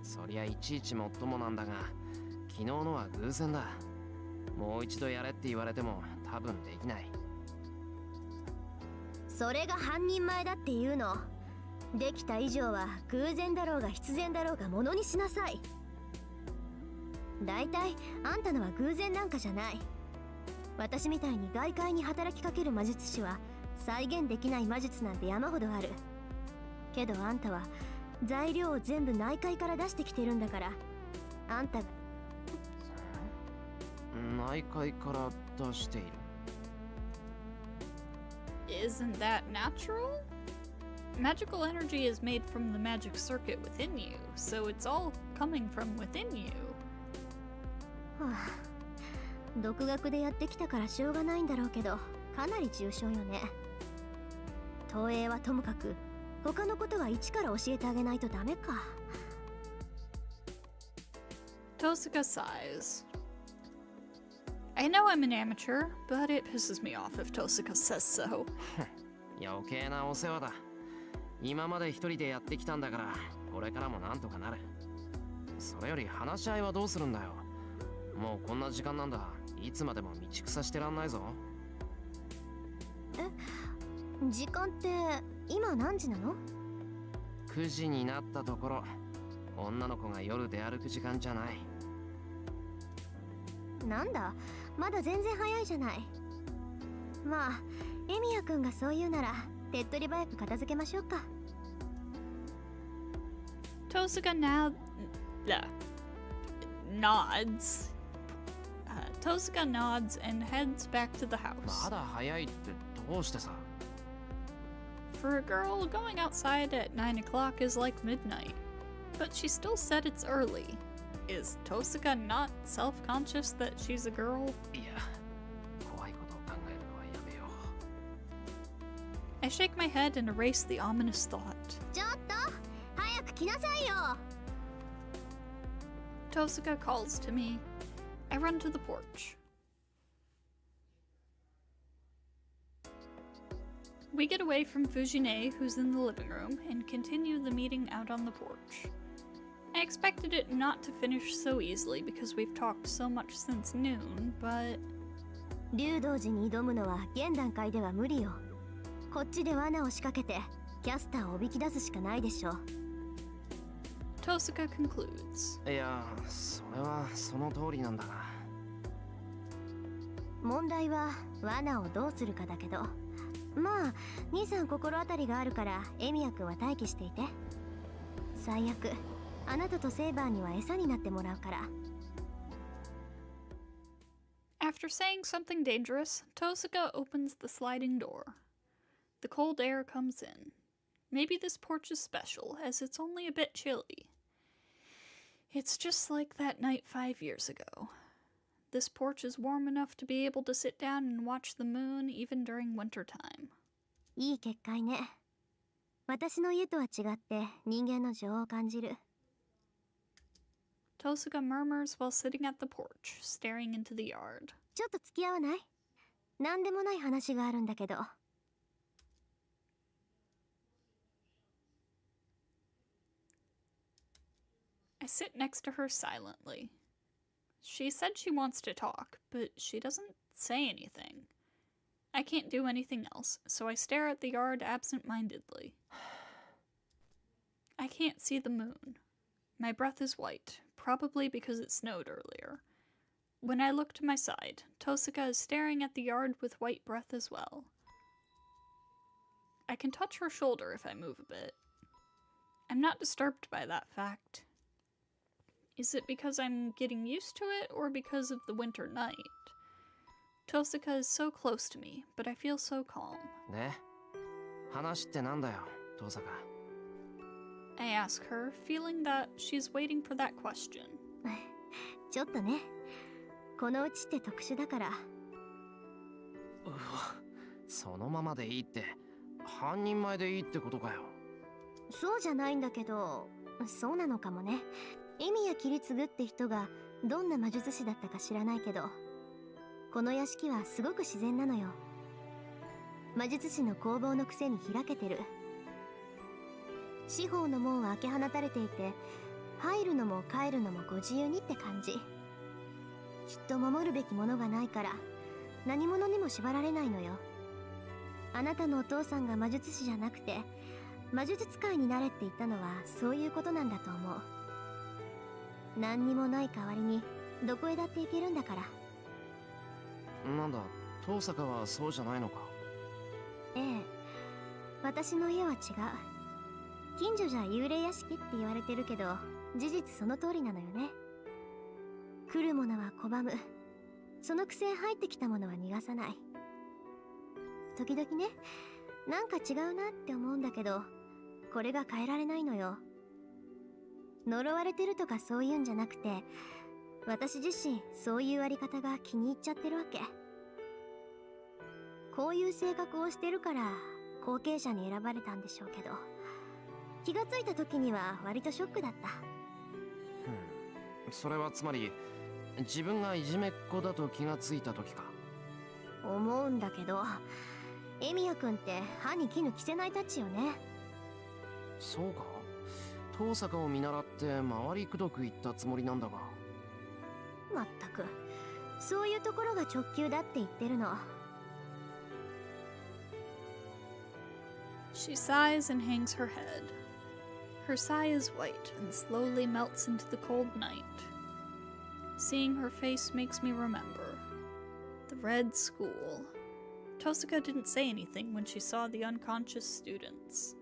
そりゃいちいちもっともなんだが、昨日のは偶然だ。もう一度やれって言われても多分できない。それが半人前だっていうの。できた以上は偶然だろうが必然だろうがものにしなさい。だいたいあんたのは偶然なんかじゃない。私みたいに外界に働きかける魔術師は再現できない魔術なんて山ほどある。けどあんたは材料を全部内界から出してきてるんだから、あんたが内界から出している。Isn't that natural? Magical energy is made from the magic circuit within you, so it's all coming from within you. はあ、独学でやってきたからしょうがないんだろうけど、かなり重症よね。投影はともかく他のことは一から教えてあげないとダメか。 Tosuka sighs. I know I'm an amateur, but it pisses me off if Tosuka says so. 余計なお世話だ。今まで一人でやってきたんだから、これからもなんとかなる。それより話し合いはどうするんだよ。もうこんな時間なんだ。いつまでも道草してらんないぞ。時間って今何時なの？ 9時になったところ、女の子が夜出歩く時間じゃない。なんだ、まだ全然早いじゃない。まあエミヤくんがそう言うなら手っ取り早く片付けましょうか。 Tosuka nods. Tosuka nods and heads back to the house. まだ早いってどうしてさ。For a girl, going outside at 9 o'clock is like midnight. But she still said it's early. Is Tosuka not self-conscious that she's a girl? いや、怖いことを考えるのはやめよう。I shake my head and erase the ominous thought. ちょっと早く来なさいよ。 Tosuka calls to me. I run to the porch. We get away from Fujine, who's in the living room, and continue the meeting out on the porch. I expected it not to finish so easily because we've talked so much since noon, but... 竜道寺に挑むのは現段階では無理よ。こっちで罠を仕掛けてキャスターをおびき出すしかないでしょ。 Tosuka concludes. いや、それはその通りなんだが。問題は罠をどうするかだけど、まあ23心当たりがあるからエミヤくんは待機していて。最悪あなたとセイバーには餌になってもらうから。 After saying something dangerous, Tosuka opens the sliding door. The cold air comes in. Maybe this porch is special, as it's only a bit chilly. It's just like that night 5 years ago. This porch is warm enough to be able to sit down and watch the moon even during winter time. いい結界ね。私の家とは違って人間の情を感じる。 Tosuka murmurs while sitting at the porch, staring into the yard. ちょっと付き合わない？なんでもない話があるんだけど。 I sit next to her silently. She said she wants to talk, but she doesn't say anything. I can't do anything else, so I stare at the yard absent-mindedly. I can't see the moon. My breath is white, probably because it snowed earlier. When I look to my side, Tosuka is staring at the yard with white breath as well. I can touch her shoulder if I move a bit. I'm not disturbed by that fact. Is it because I'm getting used to it, or because of the winter night? Tosuka is so close to me, but I feel so calm. で、話ってなんだよ、トサカ。I ask her, feeling that she's waiting for that question. ちょっとね。このうちって特殊だから。そのままでいいって、半人前でいいってことかよ。そうじゃないんだけど、そうなのかもね。エミヤ切り継ぐって人がどんな魔術師だったか知らないけど、この屋敷はすごく自然なのよ。魔術師の工房のくせに開けてる。四方の門は開け放たれていて、入るのも帰るのもご自由にって感じ。きっと守るべきものがないから何者にも縛られないのよ。あなたのお父さんが魔術師じゃなくて魔術使いになれって言ったのはそういうことなんだと思う。何にもない代わりにどこへだって行けるんだから。なんだ、トサカはそうじゃないのか。ええ、私の家は違う。近所じゃ幽霊屋敷って言われてるけど、事実その通りなのよね。来るものは拒む。そのくせ入ってきたものは逃がさない。時々ね、なんか違うなって思うんだけど、これが変えられないのよ。呪われてるとかそういうんじゃなくて、私自身そういうあり方が気に入っちゃってるわけ。こういう性格をしてるから後継者に選ばれたんでしょうけど、気がついた時には割とショックだった。それはつまり自分がいじめっ子だと気がついた時か。思うんだけど、エミヤくんって歯に衣着せないタッチよね。そうか。遠坂を見習って回りくどく言ったつもりなんだが。まったく、そういうところが直球だって言ってるの。She sighs and hangs her head. Her sigh is white and slowly melts into the cold night. Seeing her face makes me remember. The Red School. Tosaka didn't say anything when she saw the unconscious students.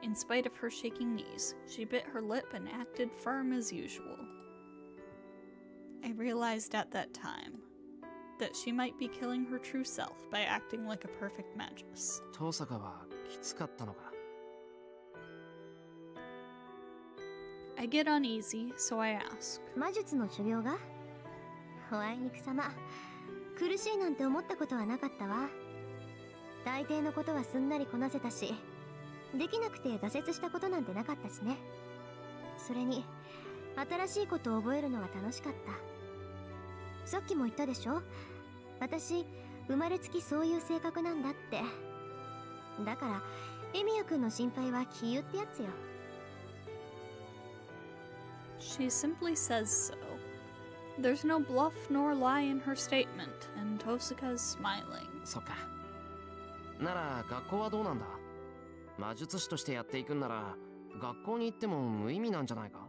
In spite of her shaking knees, she bit her lip and acted firm as usual. I realized at that time that she might be killing her true self by acting like a perfect magus. 遠坂はきつかったのか。I get uneasy, so I ask. 魔術の修行が？おあいにくさま。苦しいなんて思ったことはなかったわ。大抵のことはすんなりこなせたし、できなくて挫折したことなんてなかったしね。それに、新しいことを覚えるのが楽しかった。さっきも言ったでしょ？私、生まれつきそういう性格なんだって。だから、エミヤくんの心配は杞憂ってやつよ。She simply says so. There's no bluff nor lie in her statement, and Tosaka is smiling. そっか。なら学校はどうなんだ？魔術師としてやっていくんなら学校に行っても無意味なんじゃないか？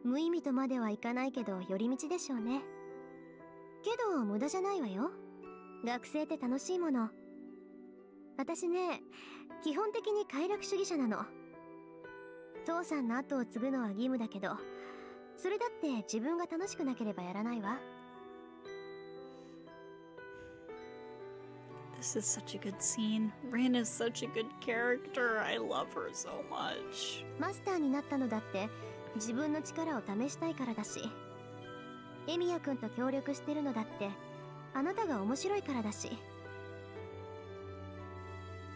無意味とまではいかないけど寄り道でしょうね。けど無駄じゃないわよ。学生って楽しいもの。私ね、基本的に快楽主義者なの。父さんの後を継ぐのは義務だけど、それだって自分が楽しくなければやらないわ。This is such a good scene. Rin is such a good character. I love her so much. マスターになったのだって自分の力を試したいからだし、エミヤくんと協力してるのだってあなたが面白いからだし。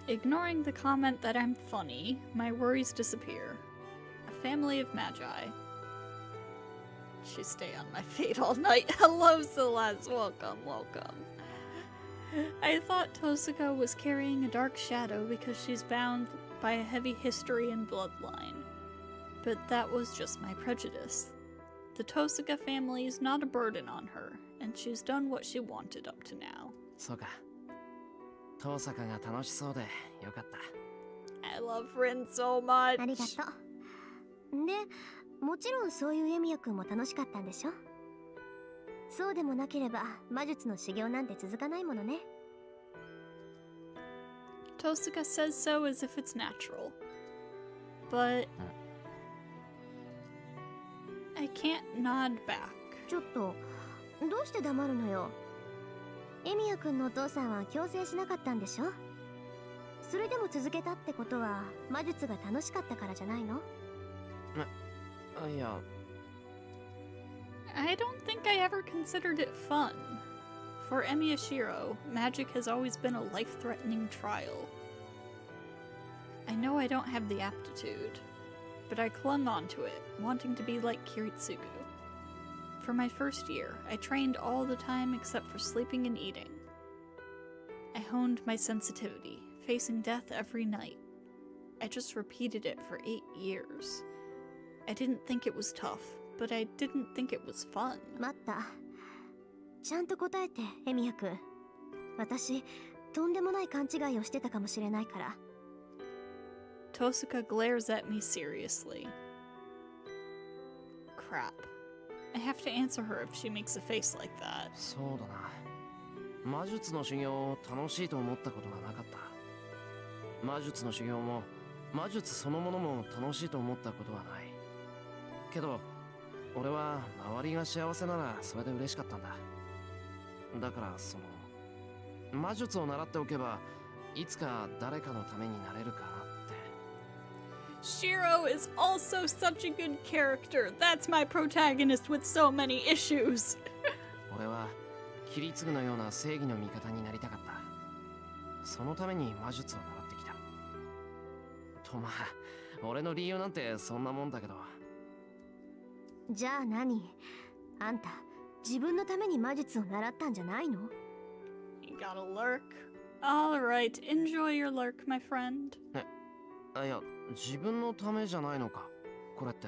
Ignoring the comment that I'm funny, my worries disappear. A family of magi. She stay on my fate all night. Hello, Celeste. Welcome, welcome. I thought Tosaka was carrying a dark shadow because she's bound by a heavy history and bloodline. But that was just my prejudice. The Tosaka family is not a burden on her, and she's done what she wanted up to now. そうか。遠坂が楽しそうでよかった。I love Rin so much. ありがとう。で、もちろんそういうエミヤくんも楽しかったんでしょ？そうでもなければ魔術の修行なんて続かないものね。Tosaka says so as if it's natural. But I can't nod back. ちょっと、どうして黙るのよ。エミヤくんのお父さんは強制しなかったんでしょ？それでも続けたってことは魔術が楽しかったからじゃないの？いや。I don't think I ever considered it fun. For Emiyashiro, magic has always been a life-threatening trial. I know I don't have the aptitude, but I clung onto it, wanting to be like Kiritsugu. For my first year, I trained all the time except for sleeping and eating. I honed my sensitivity, facing death every night. I just repeated it for 8 years. I didn't think it was tough, but I didn't think it was fun. 待った。ちゃんと答えて、エミヤくん。私、とんでもない勘違いをしてたかもしれないから。Tosaka glares at me seriously. Crap. I have to answer her if she makes a face like that. そうだな。魔術の修行を楽しいと思ったことがなかった。魔術の修行も魔術そのものも楽しいと思ったことはない。けど俺は周りが幸せならそれで嬉しかったんだ。だからその魔術を習っておけばいつか誰かのためになれるかなって。Shiro is also such a good character. That's my protagonist with so many issues. 俺はキリツグのような正義の味方になりたかった。そのために魔術を習ってきた。まあ俺の理由なんてそんなもんだけど。じゃあ何？あんた自分のために魔術を習ったんじゃないの？ You got a lurk. Alright, enjoy your lurk, my friend. いや、自分のためじゃないのかこれって。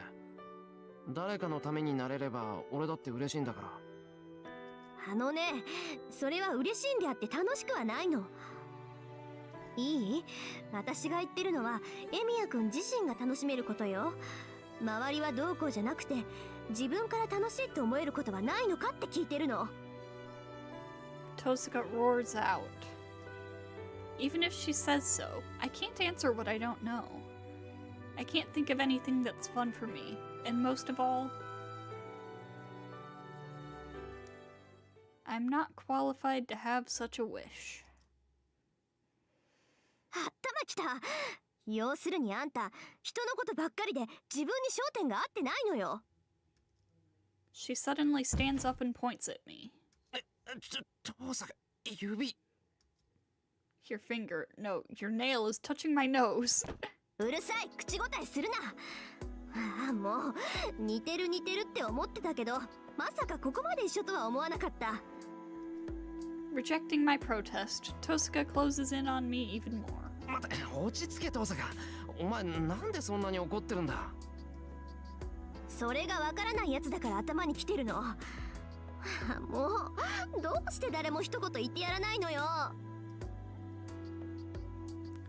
誰かのためになれれば俺だって嬉しいんだから。あのね、それは嬉しいんであって楽しくはないの。いい？私が言ってるのはエミヤくん自身が楽しめることよ。周りはどうこうじゃなくて自分から楽しいって思えることはないのかって聞いてるの。 Tosuka roars out. Even if she says so, I can't answer what I don't know. I can't think of anything that's fun for me, and most of all, I'm not qualified to have such a wish. 頭きた。要するにあんた人のことばっかりで自分に焦点が合ってないのよ。 She suddenly stands up and points at me. 父さん指。 Your finger, no, your nail is touching my nose. うるさい、口答えするな。ああ、もう似てるって思ってたけど、まさかここまで一緒とは思わなかった。 Rejecting my protest, Tosuka closes in on me even more. 待て、落ち着け父さん。お前なんでそんなに怒ってるんだ。それがわからないやつだから頭に来てるの。もうどうして誰も一言言ってやらないのよ。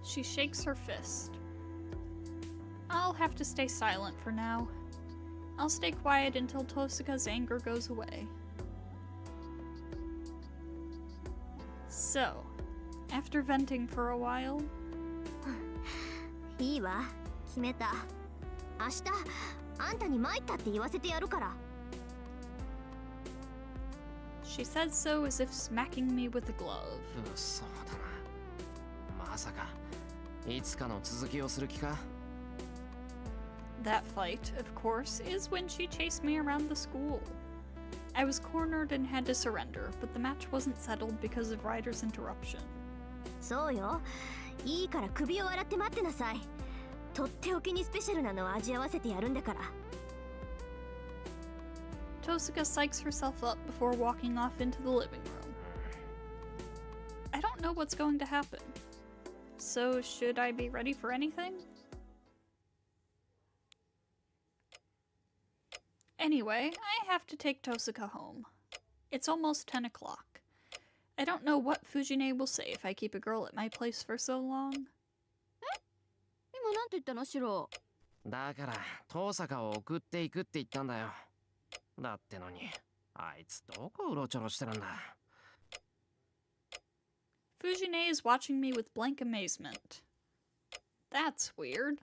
She shakes her fist. I'll have to stay silent for now. I'll stay quiet until Tosuka's anger goes away. So, after venting for a while, いいわ、決めた。明日あんたに参ったって言わせてやるから。 she says so as if smacking me with a glove. そうだな。まさかいつかの続きをする気か。 That fight, of course, is when she chased me around the school. I was cornered and had to surrender, but the match wasn't settled because of Ryder's interruption. そうよ。いいから首を洗って待ってなさい。とっておきにスペシャルなのを味合わせてやるんだから。 Tosuka psychs herself up before walking off into the living room. I don't know what's going to happen. So, should I be ready for anything? Anyway, I have to take Tosuka home. It's almost 10 o'clock. I don't know what Fujine will say if I keep a girl at my place for so long. 今なんて言ったの、シロ？だから遠坂を送っていくって言ったんだよ。だってのにあいつどこうろちょろしてるんだ。 Fujine is watching me with blank amazement. That's weird.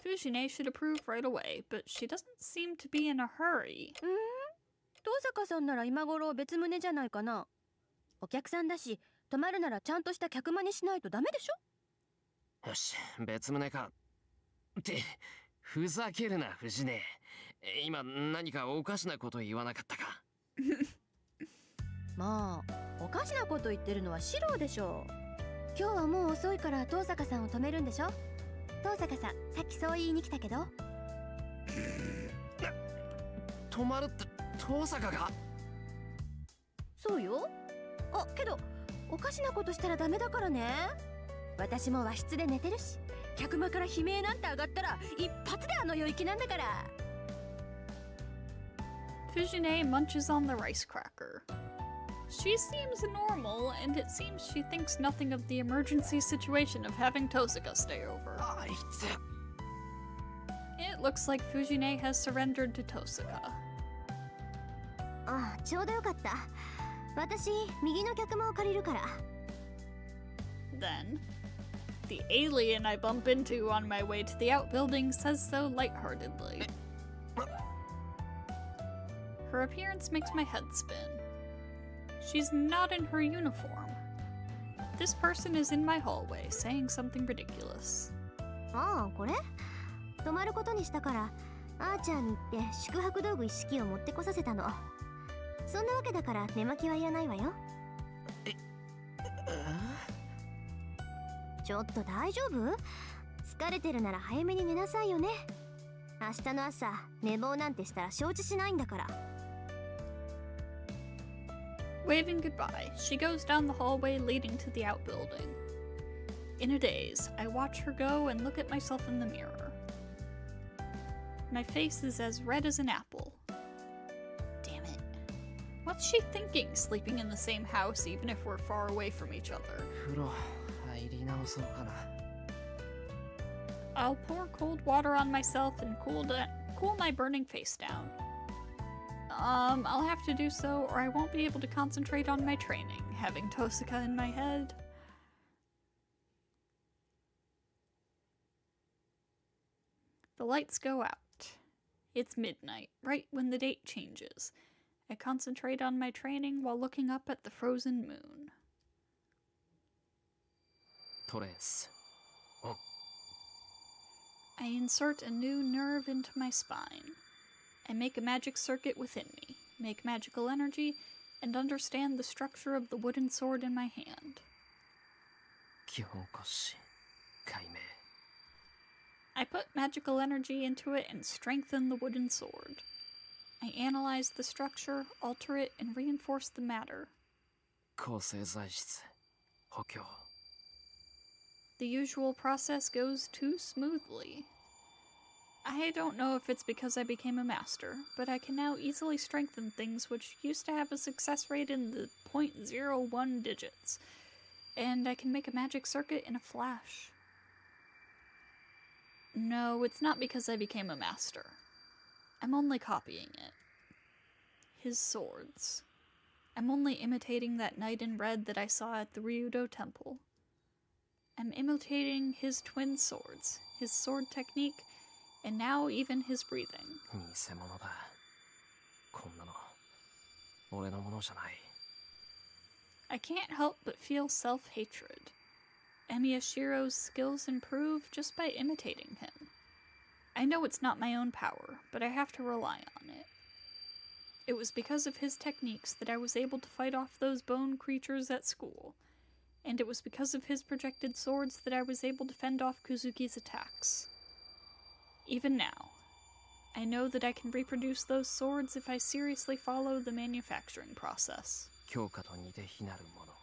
Fujine should approve right away, but she doesn't seem to be in a hurry. 遠坂さんなら今頃別棟じゃないかな。お客さんだし、泊まるならちゃんとした客間にしないとダメでしょ。よし、別棟か。ってふざけるな藤根。今何かおかしなこと言わなかったか。まあおかしなこと言ってるのはシロでしょ。今日はもう遅いから遠坂さんを止めるんでしょ。遠坂さん、さっきそう言いに来たけど。泊まるって遠坂が？そうよ。あ、けどおかしなことしたらダメだからね。私も和室で寝てるし、客間から悲鳴なんて上がったら一発であの世行きなんだから。 Fujine munches on the rice cracker. She seems normal, and it seems she thinks nothing of the emergency situation of having Tosuka stay over. あいつ。 It looks like Fujine has surrendered to Tosuka. ああ、ちょうどよかった。私、右の客間を借りるから。 Then, the alien I bump into on my way to the outbuilding says so lightheartedly. Her appearance makes my head spin. She's not in her uniform. This person is in my hallway saying something ridiculous. ああ、これ泊まることにしたから、あーちゃんに言って宿泊道具一式を持ってこさせたの。そんなわけだから寝巻きはいらないわよ。ちょっと大丈夫？疲れてるなら早めに寝なさいよね。明日の朝寝坊なんてしたら承知しないんだから。 Waving goodbye, she goes down the hallway leading to the outbuilding. In a daze, I watch her go and look at myself in the mirror. My face is as red as an apple. Damn it. What's she thinking, sleeping in the same house even if we're far away from each other? 風呂入り直そうかな。 I'll pour cold water on myself and cool my burning face down. I'll have to do so or I won't be able to concentrate on my training, having Tosaka in my head. The lights go out. It's midnight, right when the date changes. I concentrate on my training while looking up at the frozen moon. トレース。オン。 I insert a new nerve into my spine. I make a magic circuit within me, make magical energy, and understand the structure of the wooden sword in my hand. 基本骨子解明。 I put magical energy into it and strengthen the wooden sword. I analyze the structure, alter it, and reinforce the matter. 構成材質補強。 The usual process goes too smoothly. I don't know if it's because I became a master, but I can now easily strengthen things which used to have a success rate in the 0.01 digits, and I can make a magic circuit in a flash. No, it's not because I became a master. I'm only copying it. His swords. I'm only imitating that knight in red that I saw at the Ryudo temple. I'm imitating his twin swords, his sword technique, and now even his breathing. 偽物だ。こんなの俺のものじゃない。 I can't help but feel self-hatred. Emiyashiro's skills improve just by imitating him. I know it's not my own power, but I have to rely on it. It was because of his techniques that I was able to fight off those bone creatures at school, and it was because of his projected swords that I was able to fend off Kuzuki's attacks. Even now, I know that I can reproduce those swords if I seriously follow the manufacturing process. 強化と似て非なるもの。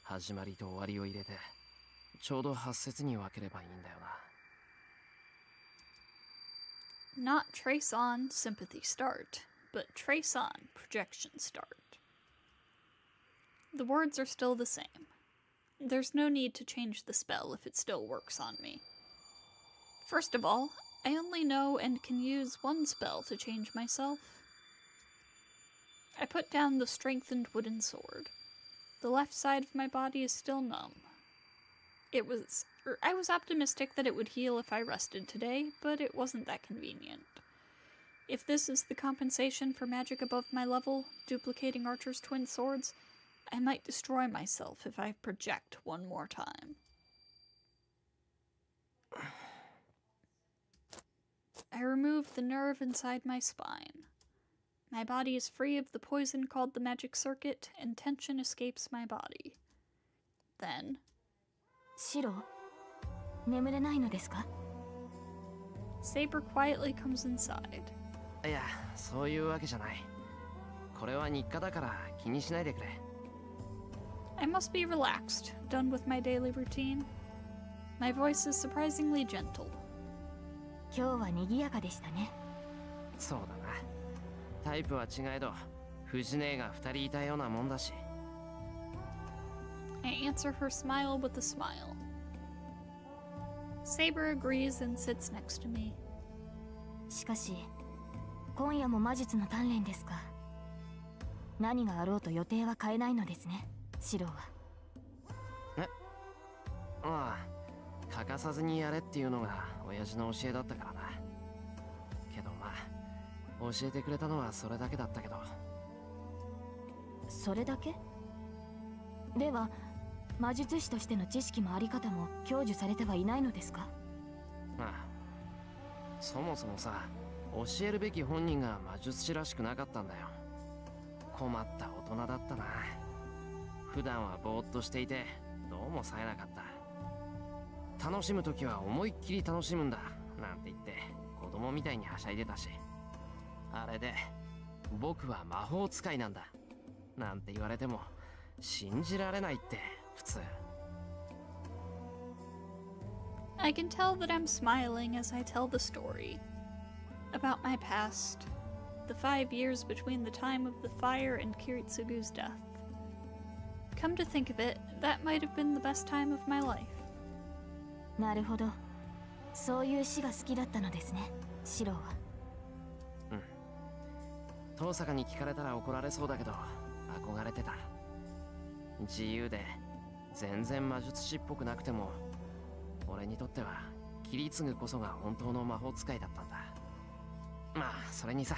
始まりと終わりを入れて、ちょうど8節に分ければいいんだよな。 Not trace on, sympathy start, but trace on, projection start. The words are still the same. There's no need to change the spell if it still works on me. First of all, I only know and can use one spell to change myself. I put down the strengthened wooden sword. The left side of my body is still numb. I was optimistic that it would heal if I rested today, but it wasn't that convenient. If this is the compensation for magic above my level, duplicating Archer's twin swords, I might destroy myself if I project one more time. I remove the nerve inside my spine. My body is free of the poison called the magic circuit, and tension escapes my body. Then... シロ、眠れないのですか? Saber quietly comes inside. いや、そういうわけじゃない。これは日課だから気にしないでくれ。I must be relaxed, done with my daily routine. My voice is surprisingly gentle. 今日は賑やかでしたね。そうだな。タイプは違えど、藤姉が2人いたようなもんだし。I answer her smile with a smile. Saber agrees and sits next to me. しかし、今夜も魔術の鍛錬ですか。何があろうと予定は変えないのですね、シロは。ああ、欠かさずにやれっていうのが親父の教えだったからな。けどまあ、教えてくれたのはそれだけだったけど。それだけ？では、魔術師としての知識もあり方も享受されてはいないのですか？ああ、そもそもさ、教えるべき本人が魔術師らしくなかったんだよ。困った大人だったな。普段はぼーっとしていてどうも冴えなかった。楽しむときは思いっきり楽しむんだなんて言って子供みたいにはしゃいでたし、あれで僕は魔法使いなんだなんて言われても信じられないって普通。 I can tell that I'm smiling as I tell the story about my past, the 5 years between the time of the fire and Kiritsugu's death. Come to think of it, that might have been the best time of my life. なるほど、そういう詩が好きだったのですね、シローは。遠坂に聞かれたら怒られそうだけど憧れてた。自由で全然魔術師っぽくなくても俺にとってはキリツグこそが本当の魔法使いだったんだ。まあそれにさ、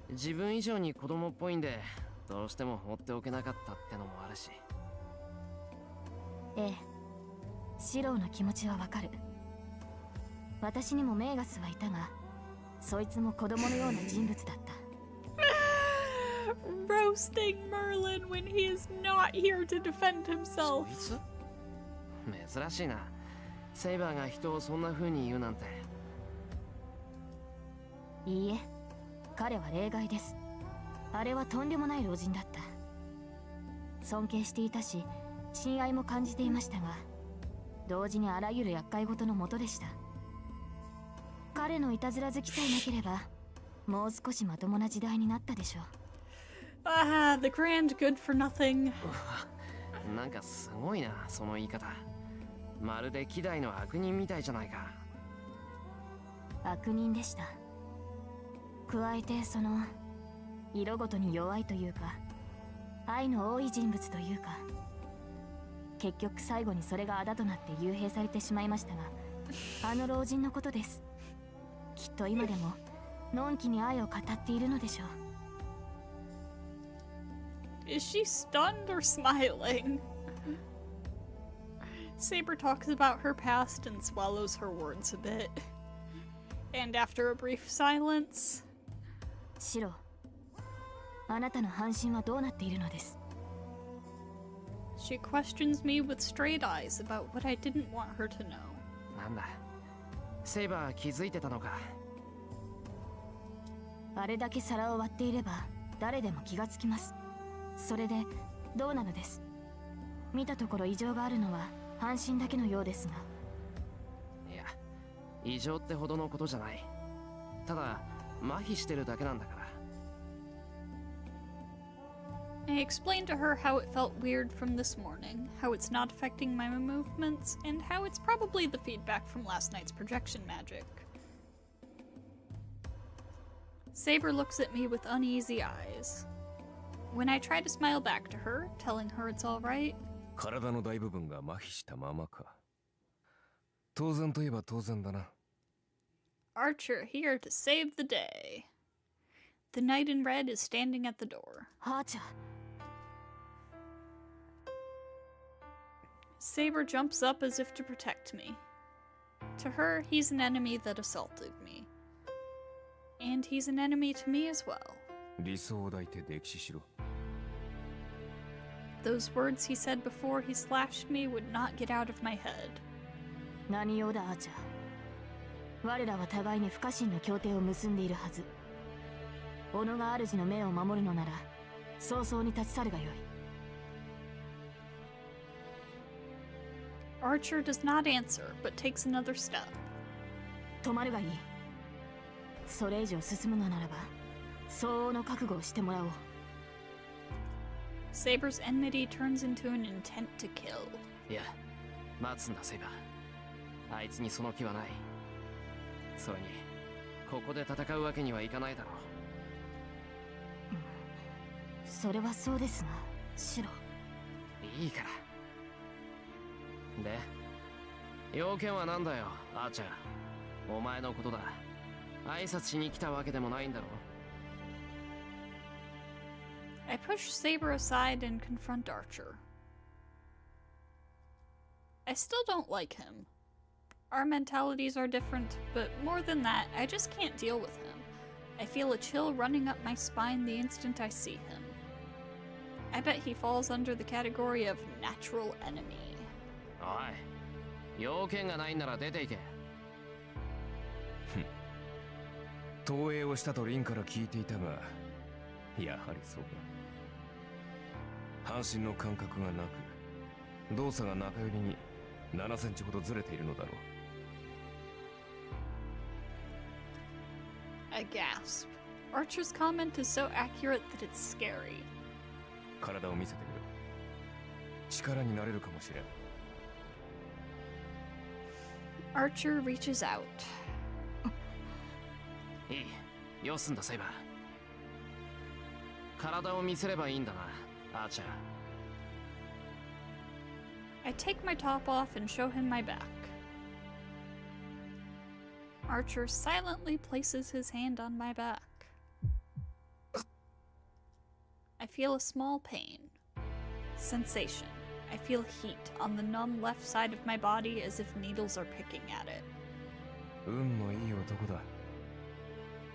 自分以上に子供っぽいんでどうしても放っておけなかったってのもあるし。ええ、シローの気持ちはわかる。私にもメーガスはいたが、そいつも子供のような人物だった。Roasting Merlin when he is not here to defend himself. そいつ？珍しいな。セイバーが人をそんな風に言うなんて。いいえ、彼は例外です。あれはとんでもない老人だった。尊敬していたし、親愛も感じていましたが、同時にあらゆる厄介事のもとでした。彼のいたずら好きさえなければ、もう少しまともな時代になったでしょう。Ah, the grand good for nothing. なんかすごいな、その言い方。まるで希代の悪人みたいじゃないか。悪人でした。加えてその色ごとに弱いというか、愛の多い人物というか、結局最後にそれがあだとなって幽閉されてしまいましたが、あの老人のことです。きっと今でものんきに愛を語っているのでしょう。Is she stunned or smiling? Saber talks about her past and swallows her words a bit. And after a brief silence, シロ、あなたの半身はどうなっているのです？ she questions me with straight eyes about what I didn't want her to know. なんだ、セイバー気づいてたのか。あれだけ皿を割っていれば誰でも気がつきます。それでどうなのです？見たところ異常があるのは半身だけのようですが。いや、異常ってほどのことじゃない。ただ麻痺してるだけなんだから。I explained to her how it felt weird from this morning, how it's not affecting my movements, and how it's probably the feedback from last night's projection magic. Saber looks at me with uneasy eyes. When I try to smile back to her, telling her it's all right, 体の大部分が麻痺したままか。当然といえば当然だな。Archer here to save the day. The knight in red is standing at the door. ハーチャー。Saber jumps up as if to protect me. To her, he's an enemy that assaulted me. And he's an enemy to me as well. 理想を抱いて溺死しろ。Those words he said before he slashed me would not get out of my head. 何用だアーチャー。我らは互いに不可侵の協定を結んでいるはず。己が主の命を守るのなら早々に立ち去るがよい。 Archer does not answer, but takes another step. 止まるがいい。それ以上進むのならば相応の覚悟をしてもらおう。 Saber's enmity turns into an intent to kill. いや、待つんだセイバー。あいつにその気はない。それにここで戦うわけにはいかないだろう。それはそうですが、シロ。いいから。で、要件は何だよ、アーチャー。お前のことだ。挨拶しに来たわけでもないんだろう。I push Saber aside and confront Archer. I still don't like him. Our mentalities are different, but more than that, I just can't deal with him. I feel a chill running up my spine the instant I see him. I bet he falls under the category of natural enemy. おい、用件がないんなら出ていけ。投影をしたとリンから聞いていたが、やはりそうか。半身の感覚がなく、動作が中寄りに7センチほどずれているのだろう。 I gasp. Archer's comment is so accurate that it's scary. 体を見せてみろ。力になれるかもしれん。 Archer reaches out. いい。よすんだセイバー。体を見せればいいんだな、アーチャー。I take my top off and show him my back. Archer silently places his hand on my back. I feel a small pain. Sensation. I feel heat on the numb left side of my body as if needles are picking at it. 運のいい男だ。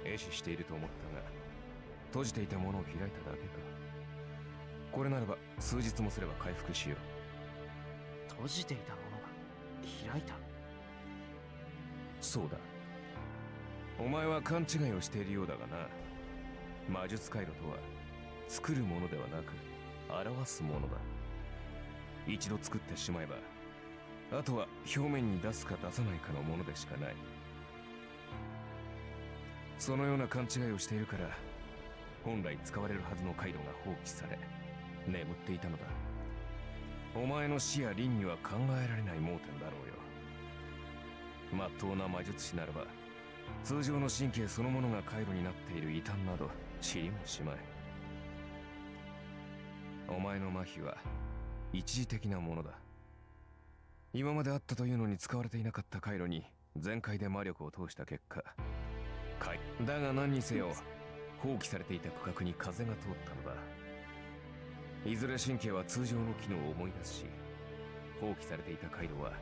壊死していると思ったが、閉じていたものを開いただけか。これならば数日もすれば回復しよう。閉じていたものが開いた。そうだ。お前は勘違いをしているようだがな。魔術回路とは作るものではなく表すものだ。一度作ってしまえば、あとは表面に出すか出さないかのものでしかない。そのような勘違いをしているから、本来使われるはずの回路が放棄され眠っていたのだ。お前の死や倫には考えられない盲点だろうよ。まっとうな魔術師ならば、通常の神経そのものが回路になっている異端など知りもしまい。お前の麻痺は一時的なものだ。今まであったというのに使われていなかった回路に全開で魔力を通した結果、だが何にせよ放棄されていた区画に風が通ったのだ。いずれ神経は通常の機能を思い出すし、放棄されていた回路は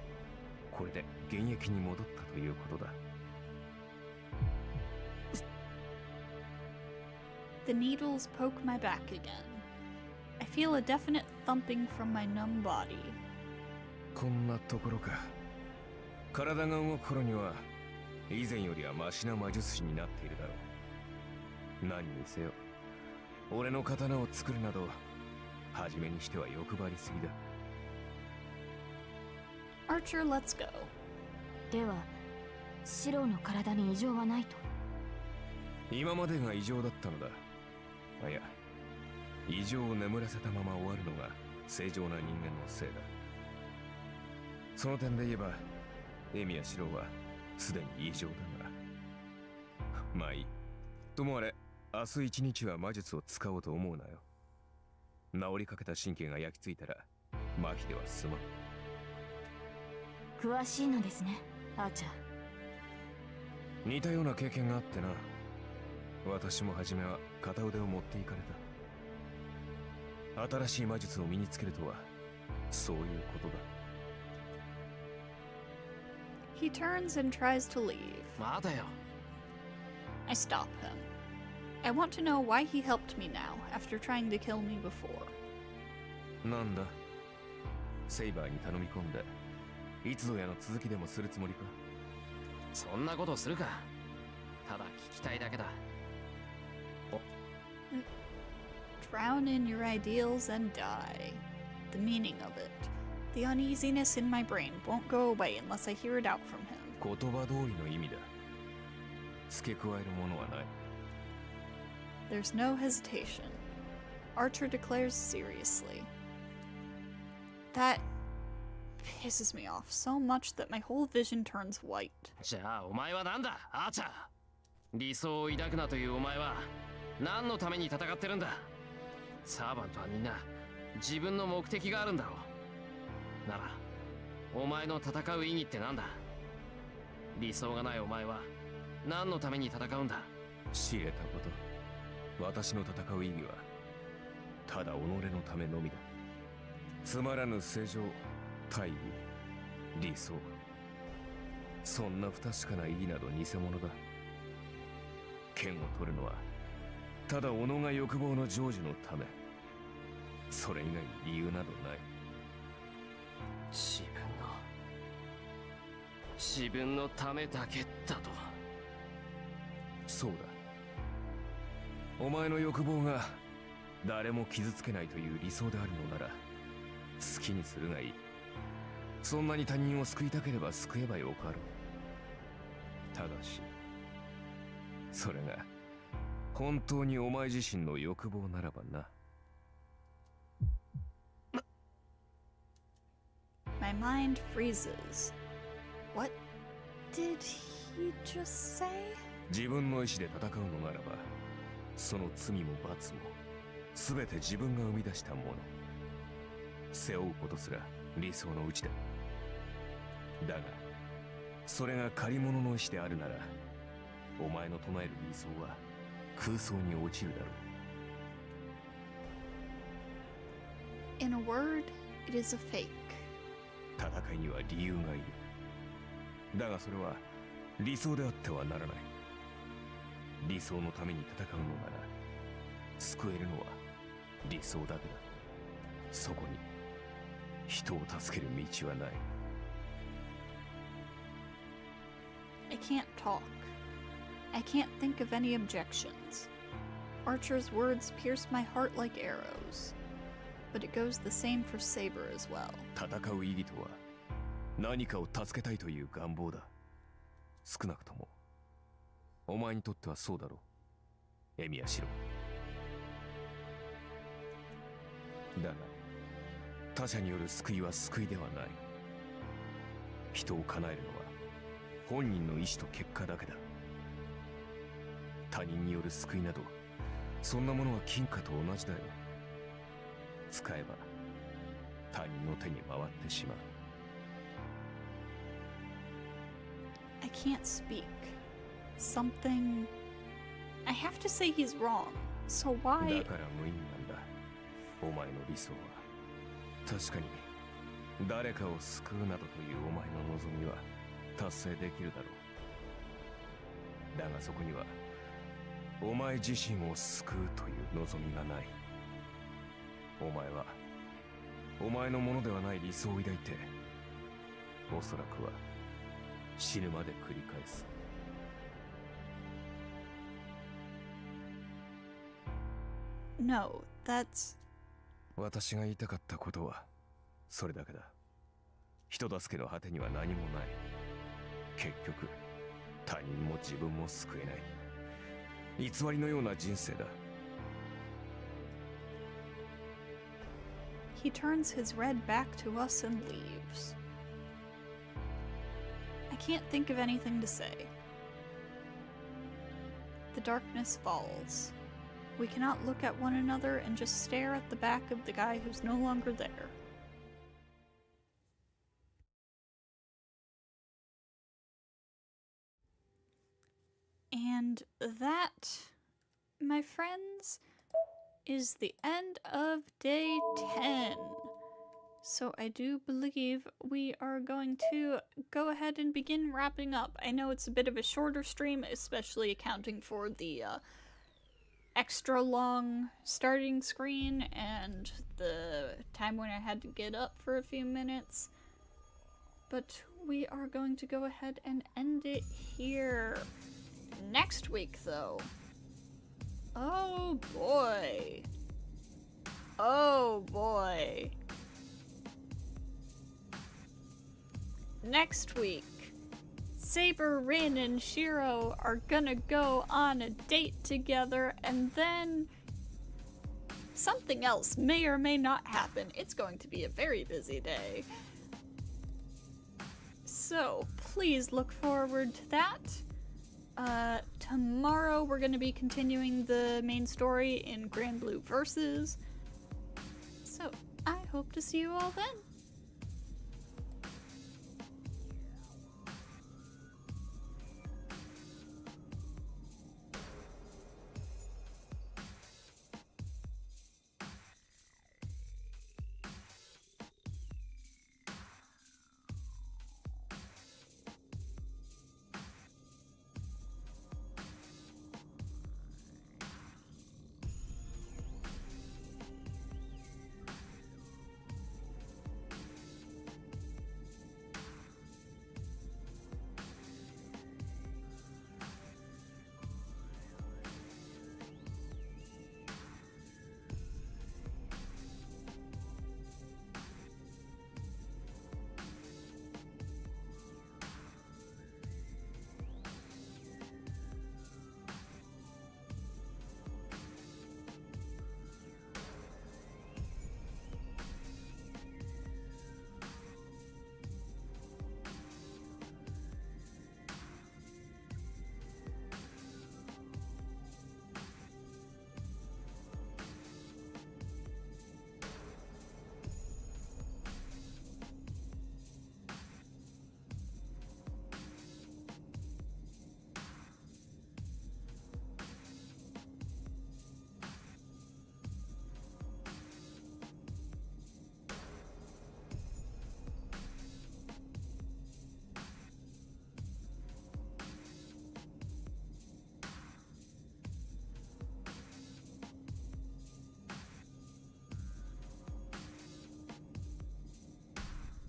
これで現役に戻ったということだ。The needles poke my back again. I feel a definite thumping from my numb body. こんなところか。体が動く頃には以前よりはマシな魔術師になっているだろう。何にせよ俺の刀を作るなど初めにしては欲張りすぎだ。 Archer, let's go. ではシロの体に異常はないと。今までが異常だったのだ。いや、異常を眠らせたまま終わるのが正常な人間のせいだ。その点で言えばエミやシロはすでに異常だが、まあいい。ともあれ、明日一日は魔術を使おうと思うなよ。治りかけた神経が焼き付いたら麻痺では済まん。詳しいのですね、アーチャー。似たような経験があってな。私も初めは片腕を持っていかれた。新しい魔術を身につけるとはそういうことだ。He turns and tries to leave. 待てよ。I stop him. I want to know why he helped me now after trying to kill me before. なんだ、セイバーに頼み込んでいつぞやの続きでもするつもりか。そんなことするか。ただ聞きたいだけだ。Drown in your ideals and die. The meaning of it. The uneasiness in my brain won't go away unless I hear it out from him. 言葉通りの意味だ。付け加えるものはない。 There's no hesitation. Archer declares seriously. That pisses me off so much that my whole vision turns white. じゃあお前は何だ、アーチャー。理想を抱くなというお前は何のために戦ってるんだ。サーバントはみんな自分の目的があるんだろう。ならお前の戦う意義って何だ。理想がないお前は何のために戦うんだ。知れたこと。私の戦う意義はただ己のためのみだ。つまらぬ正常、大義、理想、そんな不確かな意義など偽物だ。剣を取るのはただ己が欲望の成就のため。それ以外に理由などない。自分の自分のためだけだと。そうだ。お前の欲望が誰も傷つけないという理想であるのなら好きにするがいい。そんなに他人を救いたければ救えばよかろう。ただしそれが本当にお前自身の欲望ならばな。My mind freezes. What did he just say? 自分の意志で戦うのならばその罪も罰も全て自分が生み出したもの。背負うことすら理想のうちだ。だがそれが借り物の意志であるならお前の唱える理想は空想に落ちるだろう。 In a word, it is a fake. 戦いには理由がいる。だがそれは理想であってはならない。理想のために戦うのなら救えるのは理想だけだ。そこに人を助ける道はない。 I can't talk. I can't think of any objections. Archer's words pierce my heart like arrows. But it goes the same for Saber as well. 戦う意義とは何かを助けたいという願望だ。少なくともお前にとってはそうだろう、エミヤシロ。だが他者による救いは救いではない。人を叶えるのは本人の意志と結果だけだ。他人による救いなどそんなものは金貨と同じだよ。使えば他人の手に回ってしまう。 I can't speak. Something... I have to say he's wrong. So だ why... から無意味なんだお前の理想は。確かに誰かを救うなどというお前の望みは達成できるだろう。だがそこにはお前自身を救うという望みがない。お前はお前のものではない理想を抱いておそらくは死ぬまで繰り返す。 No, that's... 私が言いたかったことはそれだけだ。人助けの果てには何もない。結局他人も自分も救えない偽りのような人生だ。 He turns his red back to us and leaves. I can't think of anything to say. The darkness falls. We cannot look at one another and just stare at the back of the guy who's no longer there. And that, my friends, is the end of day 10. So I do believe we are going to go ahead and begin wrapping up. I know it's a bit of a shorter stream, especially accounting for the extra long starting screen and the time when I had to get up for a few minutes. But we are going to go ahead and end it here. Next week, though. Oh boy. Oh boy. Next week, Saber, Rin, and Shiro are gonna go on a date together, and then something else may or may not happen. It's going to be a very busy day. So please look forward to that. Tomorrow we're going to be continuing the main story in Grand Blue Versus. So I hope to see you all then.